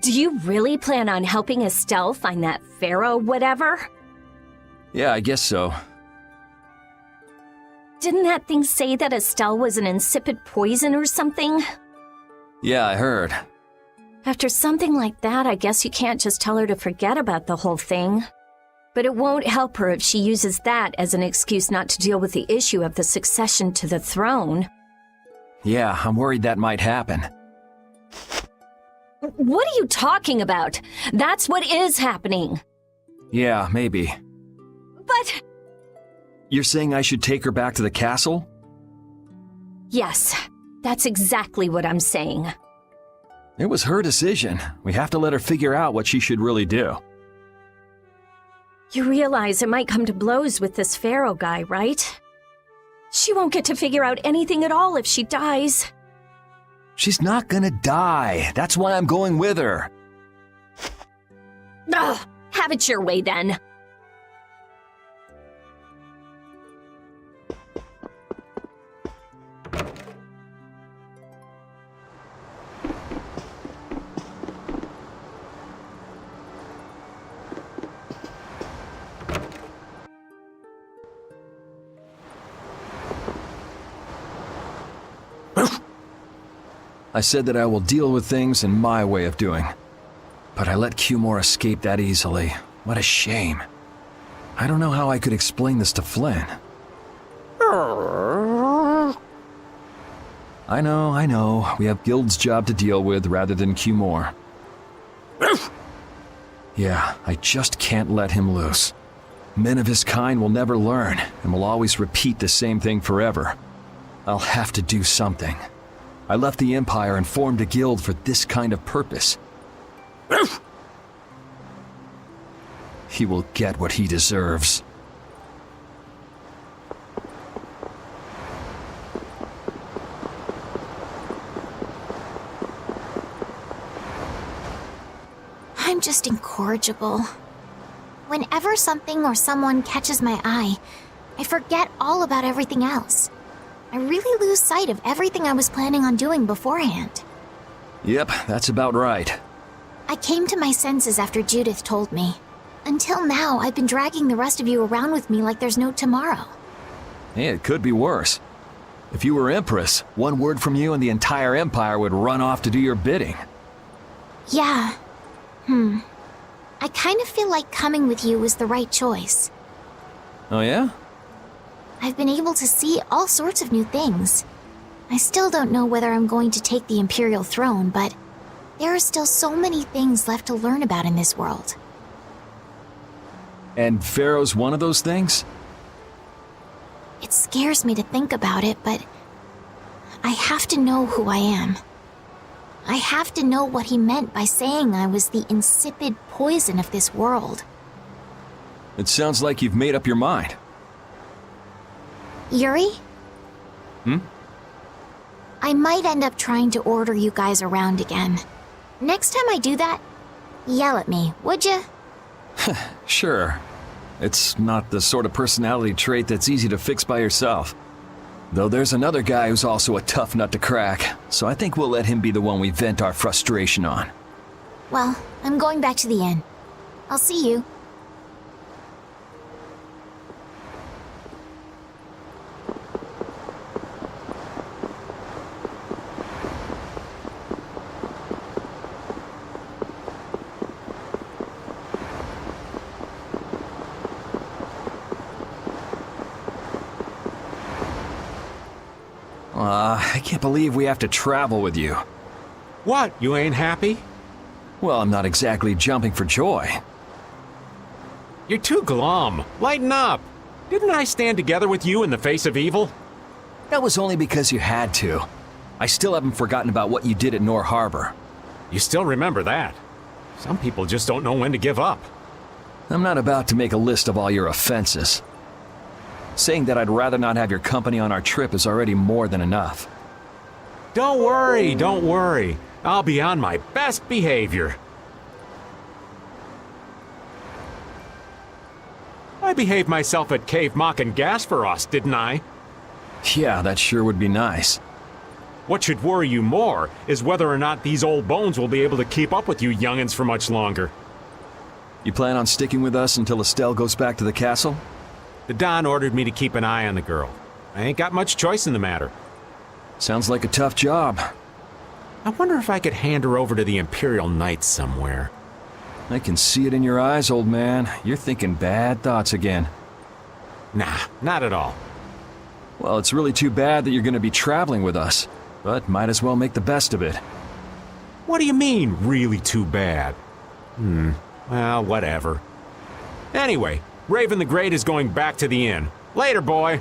K: Do you really plan on helping Estelle find that pharaoh whatever?
D: Yeah, I guess so.
K: Didn't that thing say that Estelle was an insipid poison or something?
D: Yeah, I heard.
K: After something like that, I guess you can't just tell her to forget about the whole thing. But it won't help her if she uses that as an excuse not to deal with the issue of the succession to the throne.
D: Yeah, I'm worried that might happen.
K: What are you talking about? That's what is happening.
D: Yeah, maybe.
K: But...
D: You're saying I should take her back to the castle?
K: Yes, that's exactly what I'm saying.
D: It was her decision. We have to let her figure out what she should really do.
K: You realize it might come to blows with this pharaoh guy, right? She won't get to figure out anything at all if she dies.
D: She's not gonna die. That's why I'm going with her.
K: Ugh, have it your way then.
D: I said that I will deal with things in my way of doing. But I let Cumore escape that easily. What a shame. I don't know how I could explain this to Flynn. I know. We have Guild's job to deal with rather than Cumore. Yeah, I just can't let him loose. Men of his kind will never learn, and will always repeat the same thing forever. I'll have to do something. I left the Empire and formed a guild for this kind of purpose. He will get what he deserves.
A: I'm just incorrigible. Whenever something or someone catches my eye, I forget all about everything else. I really lose sight of everything I was planning on doing beforehand.
D: Yep, that's about right.
A: I came to my senses after Judith told me. Until now, I've been dragging the rest of you around with me like there's no tomorrow.
D: Hey, it could be worse. If you were Empress, one word from you and the entire Empire would run off to do your bidding.
A: Yeah. I kind of feel like coming with you was the right choice.
D: Oh yeah?
A: I've been able to see all sorts of new things. I still don't know whether I'm going to take the Imperial throne, but there are still so many things left to learn about in this world.
D: And Pharaoh's one of those things?
A: It scares me to think about it, but I have to know who I am. I have to know what he meant by saying I was the insipid poison of this world.
D: It sounds like you've made up your mind.
A: Yuri? I might end up trying to order you guys around again. Next time I do that, yell at me, would ya?
D: Sure. It's not the sort of personality trait that's easy to fix by yourself. Though there's another guy who's also a tough nut to crack, so I think we'll let him be the one we vent our frustration on.
A: Well, I'm going back to the inn. I'll see you.
D: I can't believe we have to travel with you.
L: What, you ain't happy?
D: Well, I'm not exactly jumping for joy.
L: You're too glum. Lighten up. Didn't I stand together with you in the face of evil?
D: That was only because you had to. I still haven't forgotten about what you did at Nor Harbor.
L: You still remember that. Some people just don't know when to give up.
D: I'm not about to make a list of all your offenses. Saying that I'd rather not have your company on our trip is already more than enough.
L: Don't worry, don't worry. I'll be on my best behavior. I behaved myself at Cave Mock and Gasperos, didn't I?
D: Yeah, that sure would be nice.
L: What should worry you more is whether or not these old bones will be able to keep up with you youngins for much longer.
D: You plan on sticking with us until Estelle goes back to the castle?
L: The Don ordered me to keep an eye on the girl. I ain't got much choice in the matter.
D: Sounds like a tough job.
L: I wonder if I could hand her over to the Imperial Knights somewhere.
D: I can see it in your eyes, old man. You're thinking bad thoughts again.
L: Nah, not at all.
D: Well, it's really too bad that you're going to be traveling with us, but might as well make the best of it.
L: What do you mean, really too bad? Well, whatever. Anyway, Raven the Great is going back to the inn. Later, boy.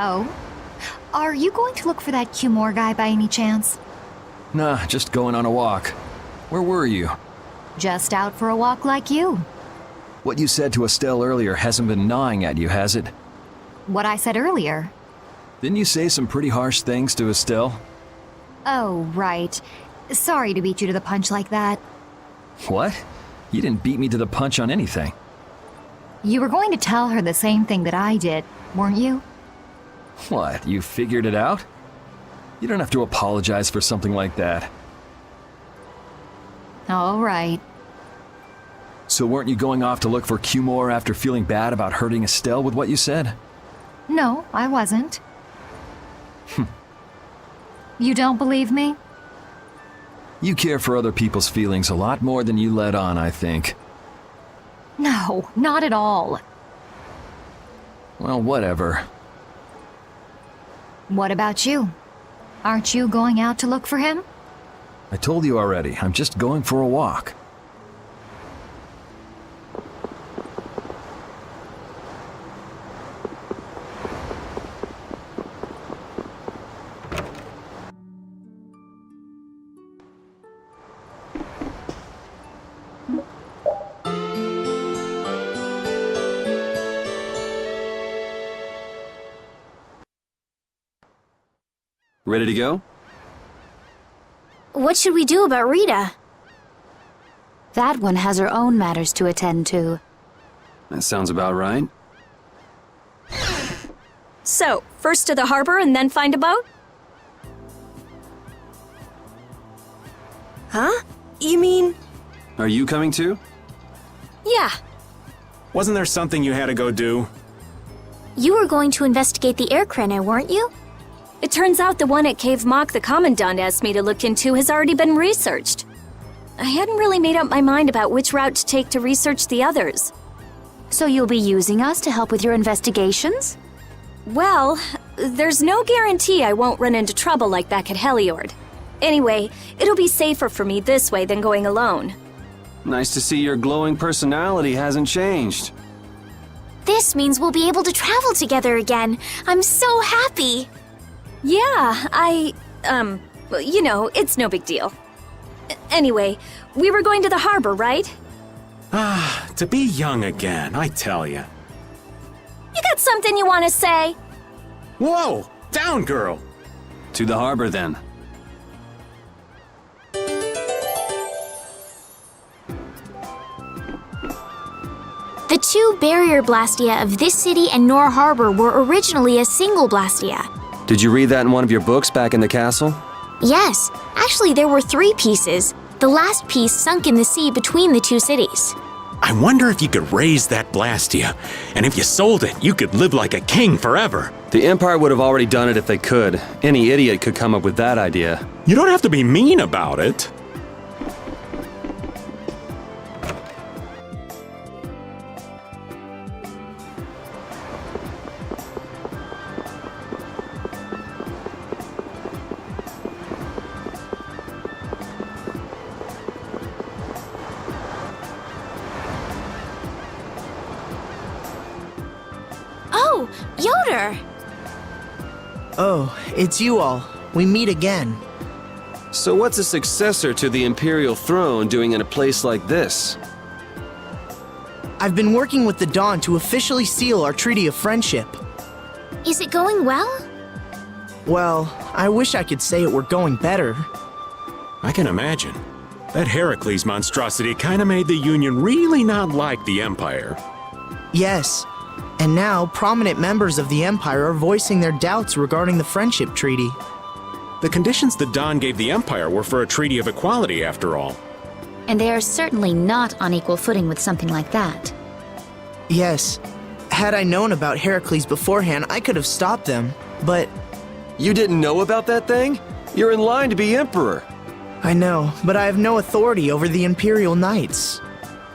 E: Oh? Are you going to look for that Cumore guy by any chance?
D: Nah, just going on a walk. Where were you?
E: Just out for a walk like you.
D: What you said to Estelle earlier hasn't been gnawing at you, has it?
E: What I said earlier.
D: Didn't you say some pretty harsh things to Estelle?
E: Oh, right. Sorry to beat you to the punch like that.
D: What? You didn't beat me to the punch on anything.
E: You were going to tell her the same thing that I did, weren't you?
D: What, you figured it out? You don't have to apologize for something like that.
E: All right.
D: So weren't you going off to look for Cumore after feeling bad about hurting Estelle with what you said?
E: No, I wasn't. You don't believe me?
D: You care for other people's feelings a lot more than you let on, I think.
E: No, not at all.
D: Well, whatever.
E: What about you? Aren't you going out to look for him?
D: I told you already, I'm just going for a walk.
C: Ready to go?
A: What should we do about Rita?
F: That one has her own matters to attend to.
C: That sounds about right.
K: So, first to the harbor and then find a boat?
B: Huh? You mean...
C: Are you coming too?
K: Yeah.
L: Wasn't there something you had to go do?
A: You were going to investigate the air crenna, weren't you?
K: It turns out the one at Cave Mock the Commandant asked me to look into has already been researched. I hadn't really made up my mind about which route to take to research the others.
F: So you'll be using us to help with your investigations?
K: Well, there's no guarantee I won't run into trouble like back at Heliord. Anyway, it'll be safer for me this way than going alone.
C: Nice to see your glowing personality hasn't changed.
A: This means we'll be able to travel together again. I'm so happy.
K: Yeah, you know, it's no big deal. Anyway, we were going to the harbor, right?
L: Ah, to be young again, I tell ya.
K: You got something you want to say?
L: Whoa! Down, girl!
C: To the harbor, then.
A: The two barrier blastia of this city and Nor Harbor were originally a single blastia.
C: Did you read that in one of your books back in the castle?
A: Yes, actually there were 3 pieces. The last piece sunk in the sea between the 2 cities.
P: I wonder if you could raise that Blastia, and if you sold it, you could live like a king forever.
C: The Empire would have already done it if they could. Any idiot could come up with that idea.
P: You don't have to be mean about it.
A: Oh, Yoder!
Q: Oh, it's you all. We meet again.
C: So what's a successor to the Imperial throne doing in a place like this?
Q: I've been working with the Dawn to officially seal our Treaty of Friendship.
A: Is it going well?
Q: Well, I wish I could say it were going better.
P: I can imagine. That Heracles monstrosity kinda made the Union really not like the Empire.
Q: Yes, and now prominent members of the Empire are voicing their doubts regarding the Friendship Treaty.
P: The conditions the Dawn gave the Empire were for a treaty of equality, after all.
F: And they are certainly not on equal footing with something like that.
Q: Yes. Had I known about Heracles beforehand, I could have stopped them, but...
C: You didn't know about that thing? You're in line to be Emperor.
Q: I know, but I have no authority over the Imperial Knights.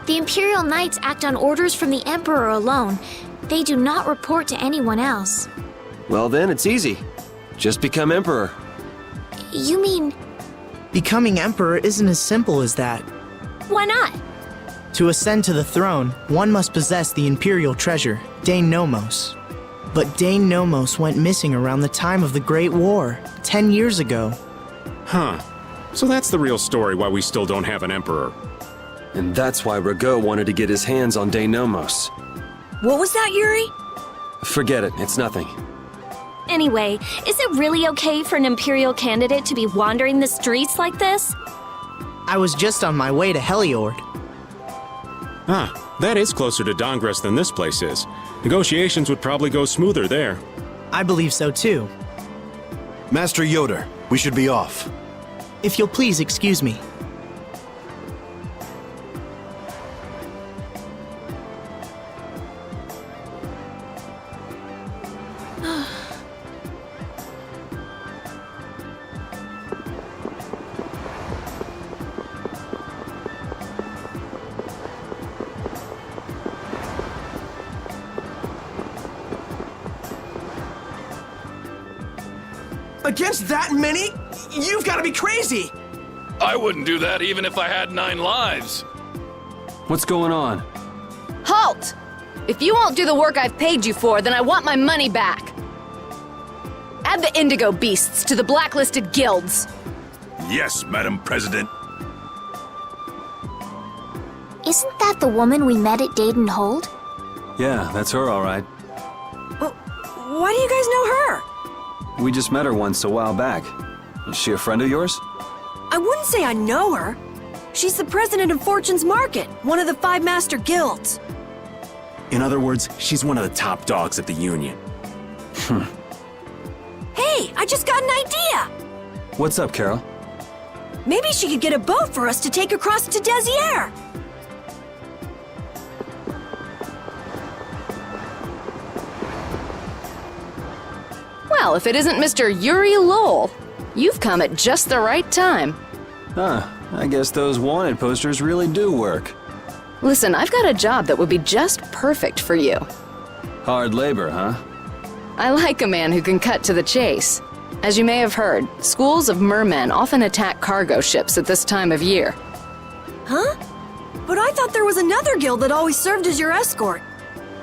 A: The Imperial Knights act on orders from the Emperor alone. They do not report to anyone else.
C: Well then, it's easy. Just become Emperor.
A: You mean...
Q: Becoming Emperor isn't as simple as that.
A: Why not?
Q: To ascend to the throne, one must possess the Imperial treasure, Dane Nomos. But Dane Nomos went missing around the time of the Great War, 10 years ago.
L: Huh. So that's the real story why we still don't have an emperor.
C: And that's why Rago wanted to get his hands on Dane Nomos.
B: What was that, Yuri?
C: Forget it, it's nothing.
K: Anyway, is it really okay for an Imperial candidate to be wandering the streets like this?
Q: I was just on my way to Heliord.
L: Ah, that is closer to Dongress than this place is. Negotiations would probably go smoother there.
Q: I believe so too.
R: Master Yoder, we should be off.
Q: If you'll please excuse me.
S: Against that many? You've got to be crazy!
J: I wouldn't do that even if I had 9 lives.
C: What's going on?
T: Halt! If you won't do the work I've paid you for, then I want my money back. Add the Indigo Beasts to the blacklisted guilds.
H: Yes, Madam President.
A: Isn't that the woman we met at Dayton Hold?
C: Yeah, that's her all right.
B: Why do you guys know her?
C: We just met her once a while back. Is she a friend of yours?
B: I wouldn't say I know her. She's the president of Fortune's Market, one of the 5 master guilds.
P: In other words, she's one of the top dogs at the Union.
B: Hey, I just got an idea!
C: What's up, Carol?
B: Maybe she could get a boat for us to take across to Desier.
T: Well, if it isn't Mr. Yuri Lowell, you've come at just the right time.
C: Huh, I guess those wanted posters really do work.
T: Listen, I've got a job that would be just perfect for you.
C: Hard labor, huh?
T: I like a man who can cut to the chase. As you may have heard, schools of mermen often attack cargo ships at this time of year.
B: Huh? But I thought there was another guild that always served as your escort.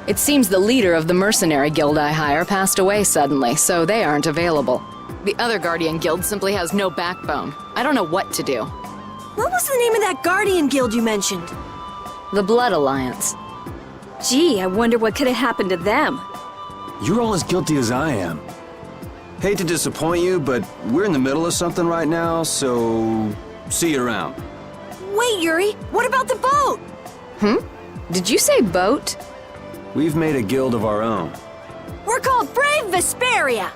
T: It seems the leader of the mercenary guild I hire passed away suddenly, so they aren't available. The other Guardian guild simply has no backbone. I don't know what to do.
B: What was the name of that Guardian guild you mentioned?
T: The Blood Alliance.
K: Gee, I wonder what could have happened to them.
C: You're all as guilty as I am. Hate to disappoint you, but we're in the middle of something right now, so see you around.
B: Wait, Yuri, what about the boat?
T: Did you say boat?
C: We've made a guild of our own.
B: We're called Brave Vesperia.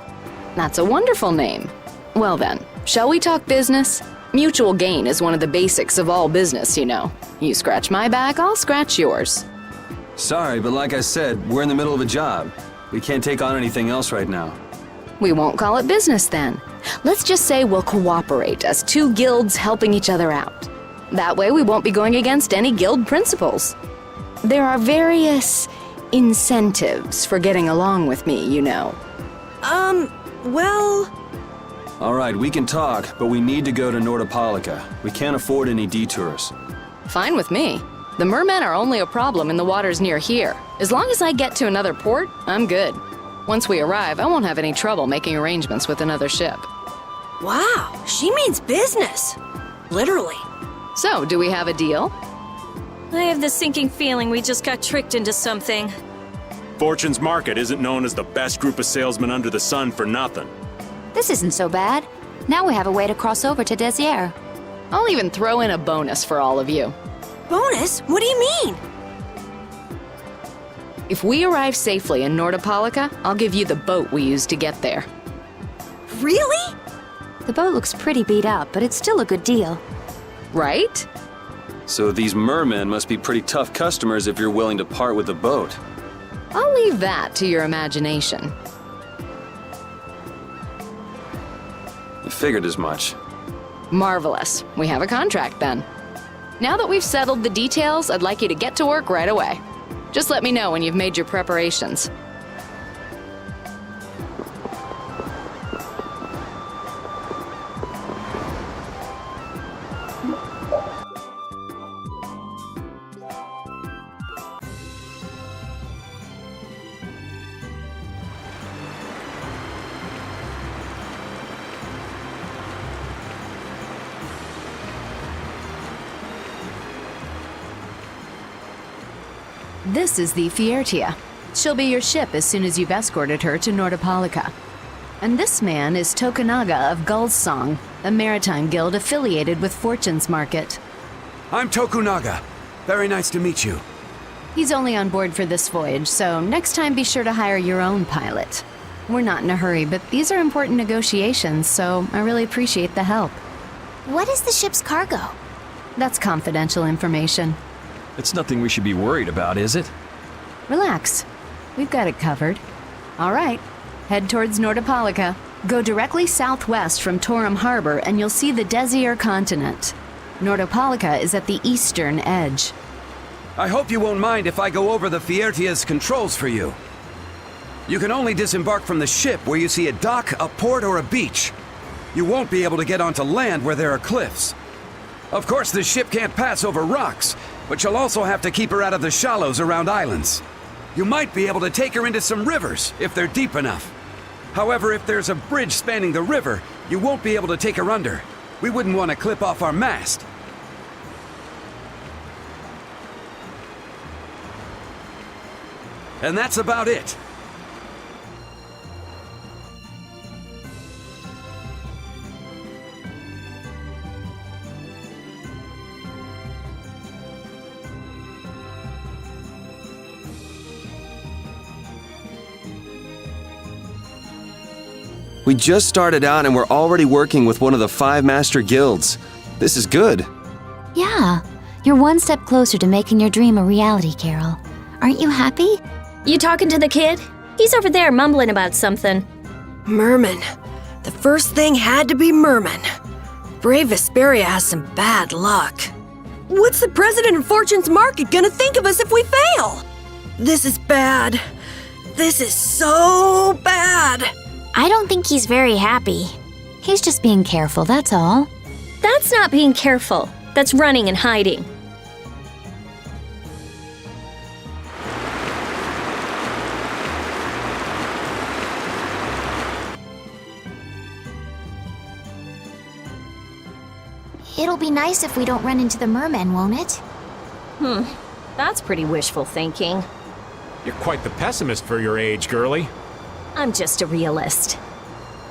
T: That's a wonderful name. Well then, shall we talk business? Mutual gain is one of the basics of all business, you know. You scratch my back, I'll scratch yours.
C: Sorry, but like I said, we're in the middle of a job. We can't take on anything else right now.
T: We won't call it business then. Let's just say we'll cooperate as 2 guilds helping each other out. That way we won't be going against any guild principles. There are various incentives for getting along with me, you know.
B: Well...
C: All right, we can talk, but we need to go to Nordopolica. We can't afford any detours.
T: Fine with me. The mermen are only a problem in the waters near here. As long as I get to another port, I'm good. Once we arrive, I won't have any trouble making arrangements with another ship.
B: Wow, she means business. Literally.
T: So, do we have a deal?
K: I have the sinking feeling we just got tricked into something.
L: Fortune's Market isn't known as the best group of salesmen under the sun for nothing.
F: This isn't so bad. Now we have a way to cross over to Desier.
T: I'll even throw in a bonus for all of you.
B: Bonus? What do you mean?
T: If we arrive safely in Nordopolica, I'll give you the boat we used to get there.
B: Really?
F: The boat looks pretty beat up, but it's still a good deal.
T: Right?
C: So these mermen must be pretty tough customers if you're willing to part with the boat.
T: I'll leave that to your imagination.
C: I figured as much.
T: Marvelous. We have a contract then. Now that we've settled the details, I'd like you to get to work right away. Just let me know when you've made your preparations. This is the Fiertia. She'll be your ship as soon as you've escorted her to Nordopolica. And this man is Tokunaga of Gull's Song, a maritime guild affiliated with Fortune's Market.
O: I'm Tokunaga. Very nice to meet you.
T: He's only on board for this voyage, so next time be sure to hire your own pilot. We're not in a hurry, but these are important negotiations, so I really appreciate the help.
A: What is the ship's cargo?
T: That's confidential information.
D: It's nothing we should be worried about, is it?
T: Relax. We've got it covered. All right, head towards Nordopolica. Go directly southwest from Torum Harbor and you'll see the Desier continent. Nordopolica is at the eastern edge.
O: I hope you won't mind if I go over the Fiertia's controls for you. You can only disembark from the ship where you see a dock, a port, or a beach. You won't be able to get onto land where there are cliffs. Of course, the ship can't pass over rocks, but you'll also have to keep her out of the shallows around islands. You might be able to take her into some rivers, if they're deep enough. However, if there's a bridge spanning the river, you won't be able to take her under. We wouldn't want to clip off our mast. And that's about it.
C: We just started out and we're already working with one of the 5 master guilds. This is good.
F: Yeah, you're one step closer to making your dream a reality, Carol. Aren't you happy?
K: You talking to the kid? He's over there mumbling about something.
B: Merman. The first thing had to be Merman. Brave Vesperia has some bad luck. What's the president of Fortune's Market gonna think of us if we fail? This is bad. This is so bad.
A: I don't think he's very happy.
F: He's just being careful, that's all.
K: That's not being careful. That's running and hiding.
A: It'll be nice if we don't run into the mermen, won't it?
K: That's pretty wishful thinking.
L: You're quite the pessimist for your age, girlie.
K: I'm just a realist.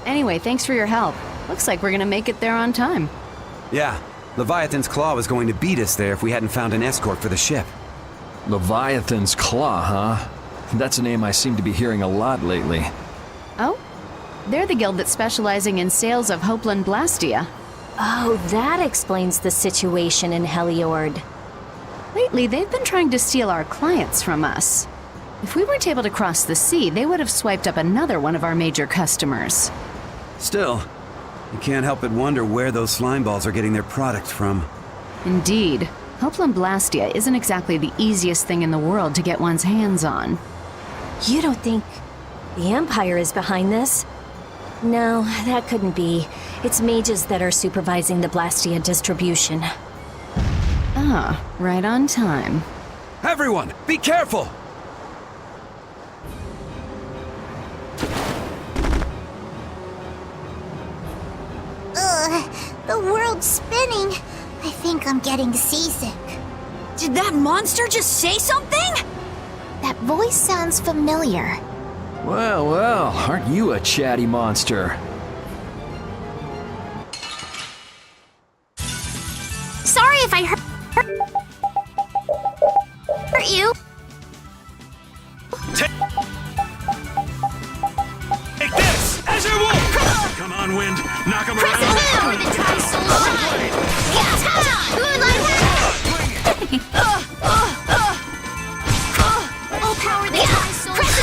T: Anyway, thanks for your help. Looks like we're gonna make it there on time.
O: Yeah, Leviathan's Claw was going to beat us there if we hadn't found an escort for the ship.
D: Leviathan's Claw, huh? That's a name I seem to be hearing a lot lately.
T: Oh? They're the guild that's specializing in sales of Hopeland Blastia.
K: Oh, that explains the situation in Heliord.
T: Lately, they've been trying to steal our clients from us. If we weren't able to cross the sea, they would have swiped up another one of our major customers.
O: Still, you can't help but wonder where those slime balls are getting their product from.
T: Indeed. Hopeland Blastia isn't exactly the easiest thing in the world to get one's hands on.
K: You don't think the Empire is behind this? No, that couldn't be. It's mages that are supervising the Blastia distribution.
T: Ah, right on time.
O: Everyone, be careful!
A: Ugh, the world's spinning. I think I'm getting seasick.
B: Did that monster just say something?
A: That voice sounds familiar.
D: Well, well, aren't you a chatty monster?
A: Sorry if I hurt you.
H: Take this! Azure Wolf! Come on, Wind. Knock him around.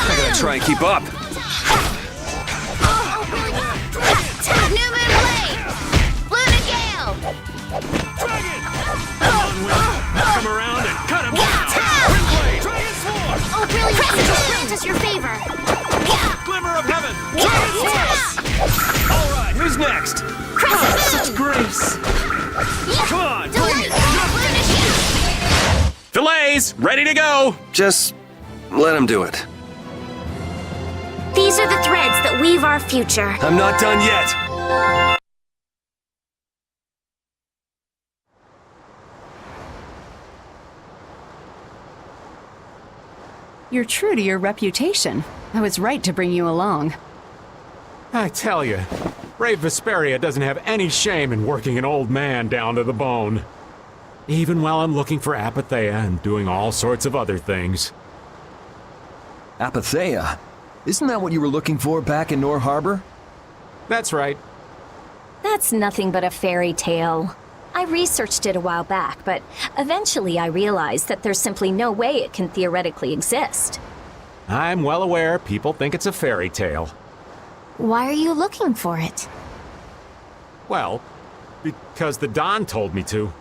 C: I gotta try and keep up.
A: New Moon Blade! Luna Gale!
H: Dragon! Come on, Wind. Knock him around and cut him down. Wind Blade! Dragon Sword!
A: Oh, brilliant! Grant us your favor!
H: Glimmer of Heaven! Dragon Sword! All right, who's next? Such grace! Come on!
P: Fillets, ready to go!
C: Just let him do it.
A: These are the threads that weave our future.
C: I'm not done yet.
U: You're true to your reputation. I was right to bring you along.
L: I tell you, Brave Vesperia doesn't have any shame in working an old man down to the bone. Even while I'm looking for Apatheia and doing all sorts of other things.
D: Apatheia? Isn't that what you were looking for back in Nor Harbor?
L: That's right.
K: That's nothing but a fairy tale. I researched it a while back, but eventually I realized that there's simply no way it can theoretically exist.
L: I'm well aware people think it's a fairy tale.
A: Why are you looking for it?
L: Well, because the Don told me to.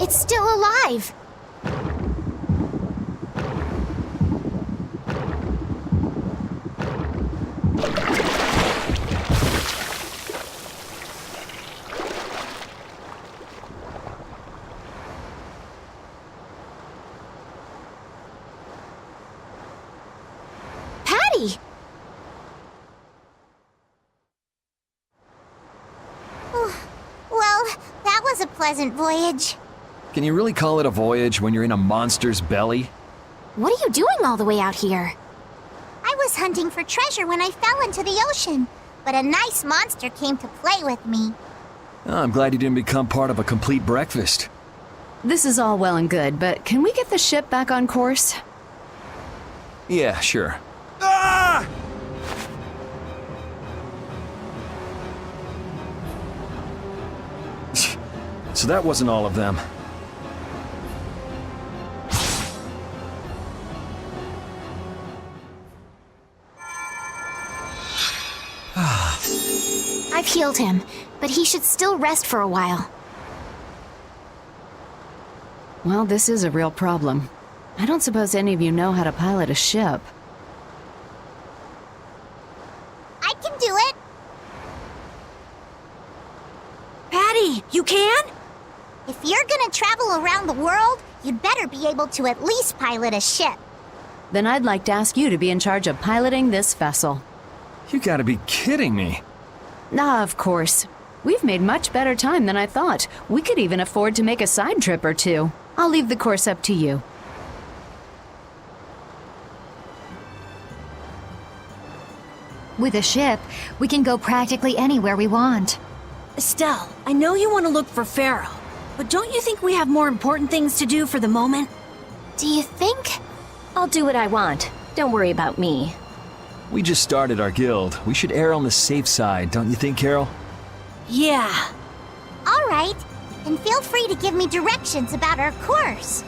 A: It's still alive! Patty!
V: Well, that was a pleasant voyage.
D: Can you really call it a voyage when you're in a monster's belly?
A: What are you doing all the way out here?
V: I was hunting for treasure when I fell into the ocean, but a nice monster came to play with me.
D: Oh, I'm glad you didn't become part of a complete breakfast.
U: This is all well and good, but can we get the ship back on course?
D: Yeah, sure.
S: Ah!
D: So that wasn't all of them.
A: I've healed him, but he should still rest for a while.
U: Well, this is a real problem. I don't suppose any of you know how to pilot a ship.
V: I can do it.
B: Patty, you can?
V: If you're gonna travel around the world, you'd better be able to at least pilot a ship.
U: Then I'd like to ask you to be in charge of piloting this vessel.
D: You gotta be kidding me.
U: Ah, of course. We've made much better time than I thought. We could even afford to make a side trip or two. I'll leave the course up to you.
E: With a ship, we can go practically anywhere we want.
B: Estelle, I know you want to look for Pharaoh, but don't you think we have more important things to do for the moment?
A: Do you think?
K: I'll do what I want. Don't worry about me.
D: We just started our guild. We should err on the safe side, don't you think, Carol?
B: Yeah.
V: All right, and feel free to give me directions about our course.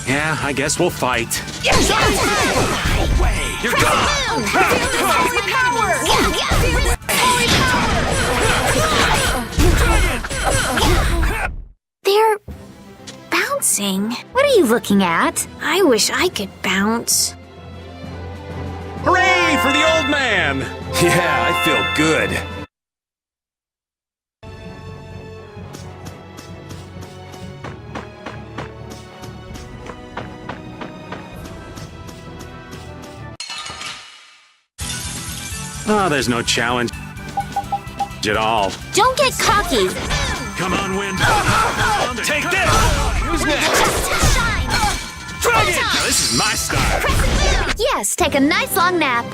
L: Yeah, I guess we'll fight.
H: You're gone!
A: They're bouncing. What are you looking at? I wish I could bounce.
L: Hooray for the old man!
C: Yeah, I feel good.
L: Oh, there's no challenge at all.
A: Don't get cocky.
L: Come on, Wind.
H: Take this! Who's next? Dragon!
L: Now, this is my style.
A: Yes, take a nice long nap.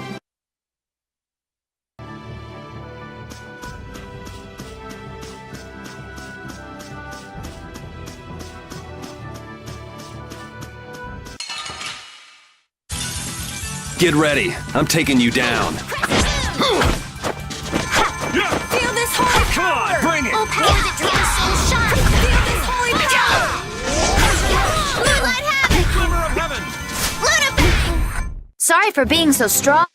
C: Get ready. I'm taking you down.
A: Feel this holy power!
H: Come on, bring it!
A: Oh, power that draws soul shine! Feel this holy power! Moonlight havoc!
H: Glimmer of heaven!
A: Luna bang! Sorry for being so strong.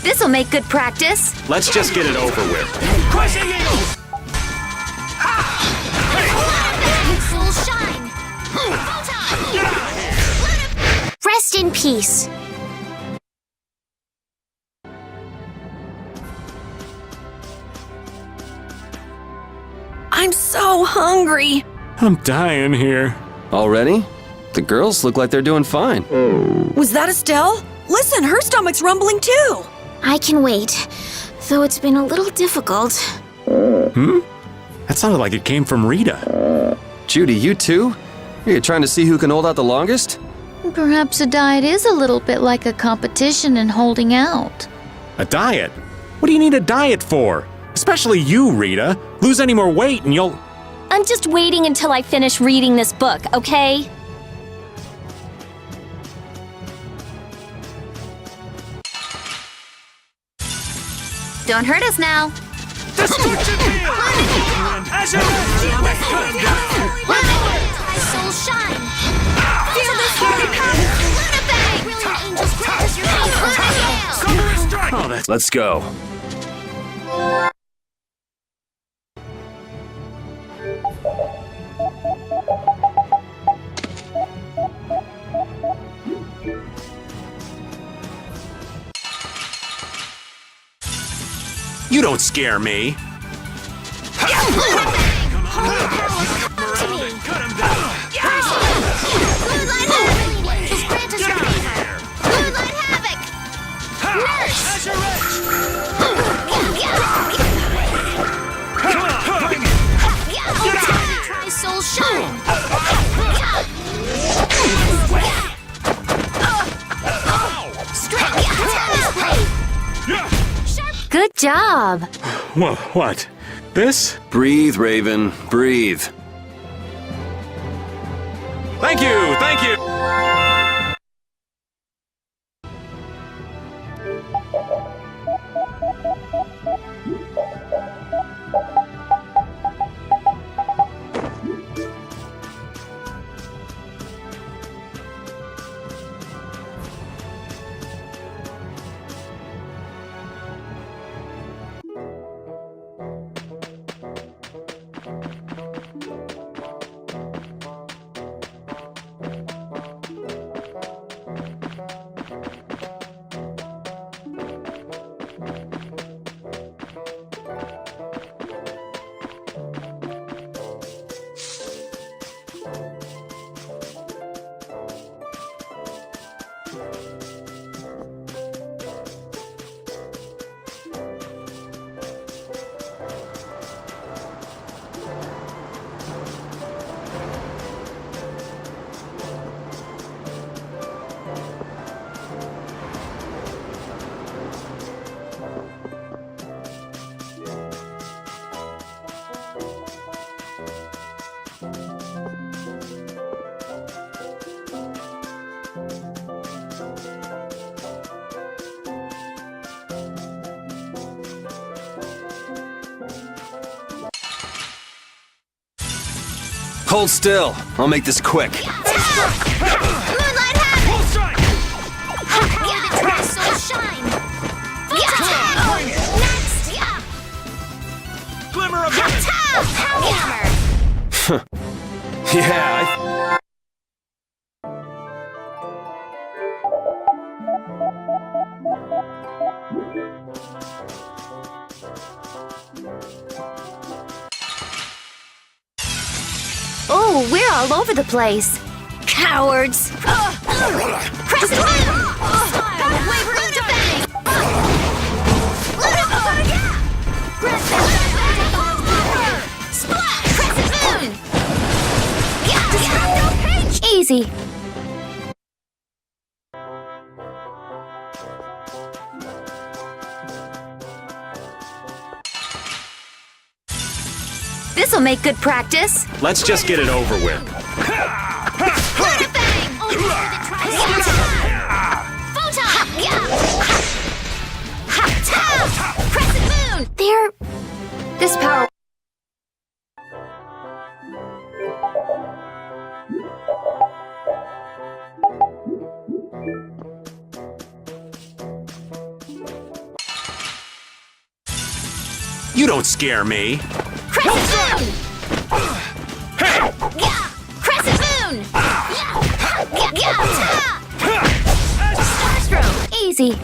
A: This'll make good practice.
L: Let's just get it over with.
H: Crushing eagle!
A: Soul shine! Rest in peace.
B: I'm so hungry.
L: I'm dying here.
C: Already? The girls look like they're doing fine.
B: Was that Estelle? Listen, her stomach's rumbling too.
A: I can wait, though it's been a little difficult.
L: That sounded like it came from Rita.
C: Judy, you too? Are you trying to see who can hold out the longest?
F: Perhaps a diet is a little bit like a competition in holding out.
L: A diet? What do you need a diet for? Especially you, Rita. Lose any more weight and you'll...
K: I'm just waiting until I finish reading this book, okay?
A: Don't hurt us now.
H: Destruction field! Azure! Cut him down!
A: My soul shine. Feel this holy power. Luna bang! Brilliant angels grant us your faith.
H: Cover and strike!
L: Oh, that's...
C: Let's go.
L: You don't scare me.
H: Cut him down!
A: Moonlight havoc! Angels grant us your favor. Moonlight havoc! Nurse!
H: Azure Edge!
A: Try soul shine. Strength! Tennis blade! Good job.
L: Whoa, what? This?
C: Breathe, Raven. Breathe.
L: Thank you, thank you.
C: Hold still. I'll make this quick.
V: Moonlight Habit!
H: Full strike!
V: Yeah! The trash soul shine! Next!
H: Glimmer of heaven!
V: Hammer!
C: Yeah,
A: Oh, we're all over the place. Cowards!
V: Crescent Moon! Wavering defense! Splash! Crescent Moon! Disruptor Pinch!
A: Easy. This'll make good practice.
L: Let's just get it over with.
A: There. This power.
L: You don't scare me.
V: Crescent Moon! Crescent Moon!
A: Starstroke. Easy.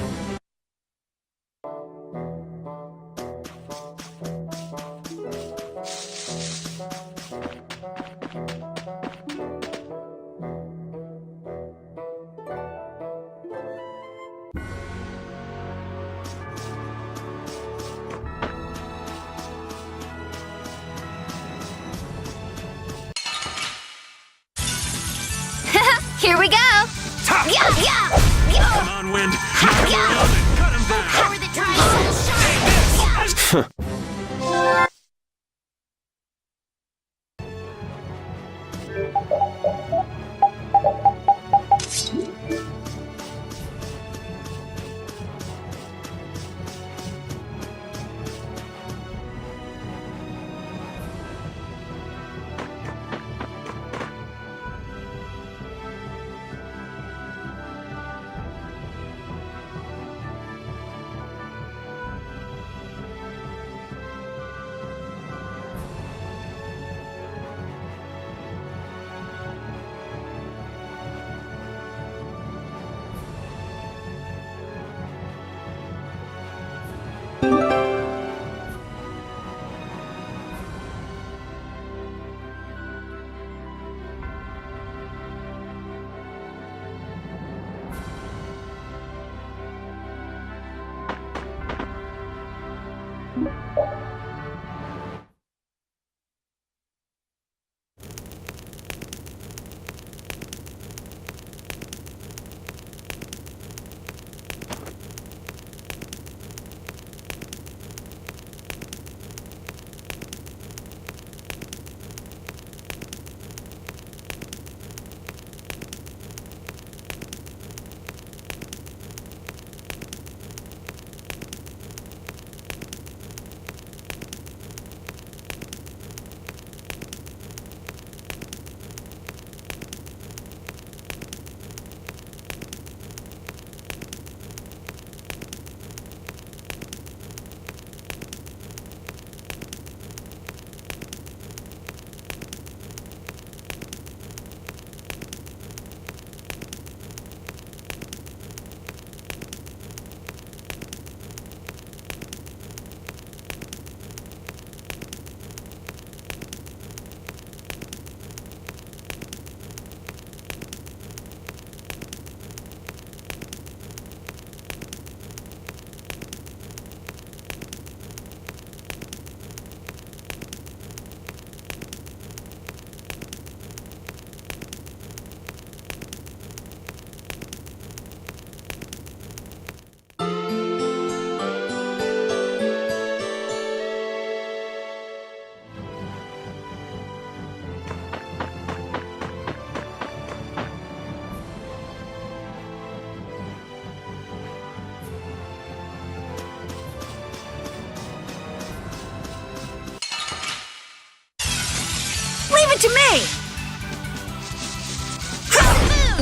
A: Here we go.
L: Come on, Wind. Knock him around and cut him down.
V: Power the trash soul shine!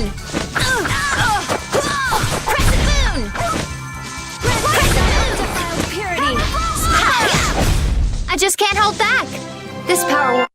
A: Boon! Crescent Boon! Crescent Boon! Purity! I just can't hold back! This power will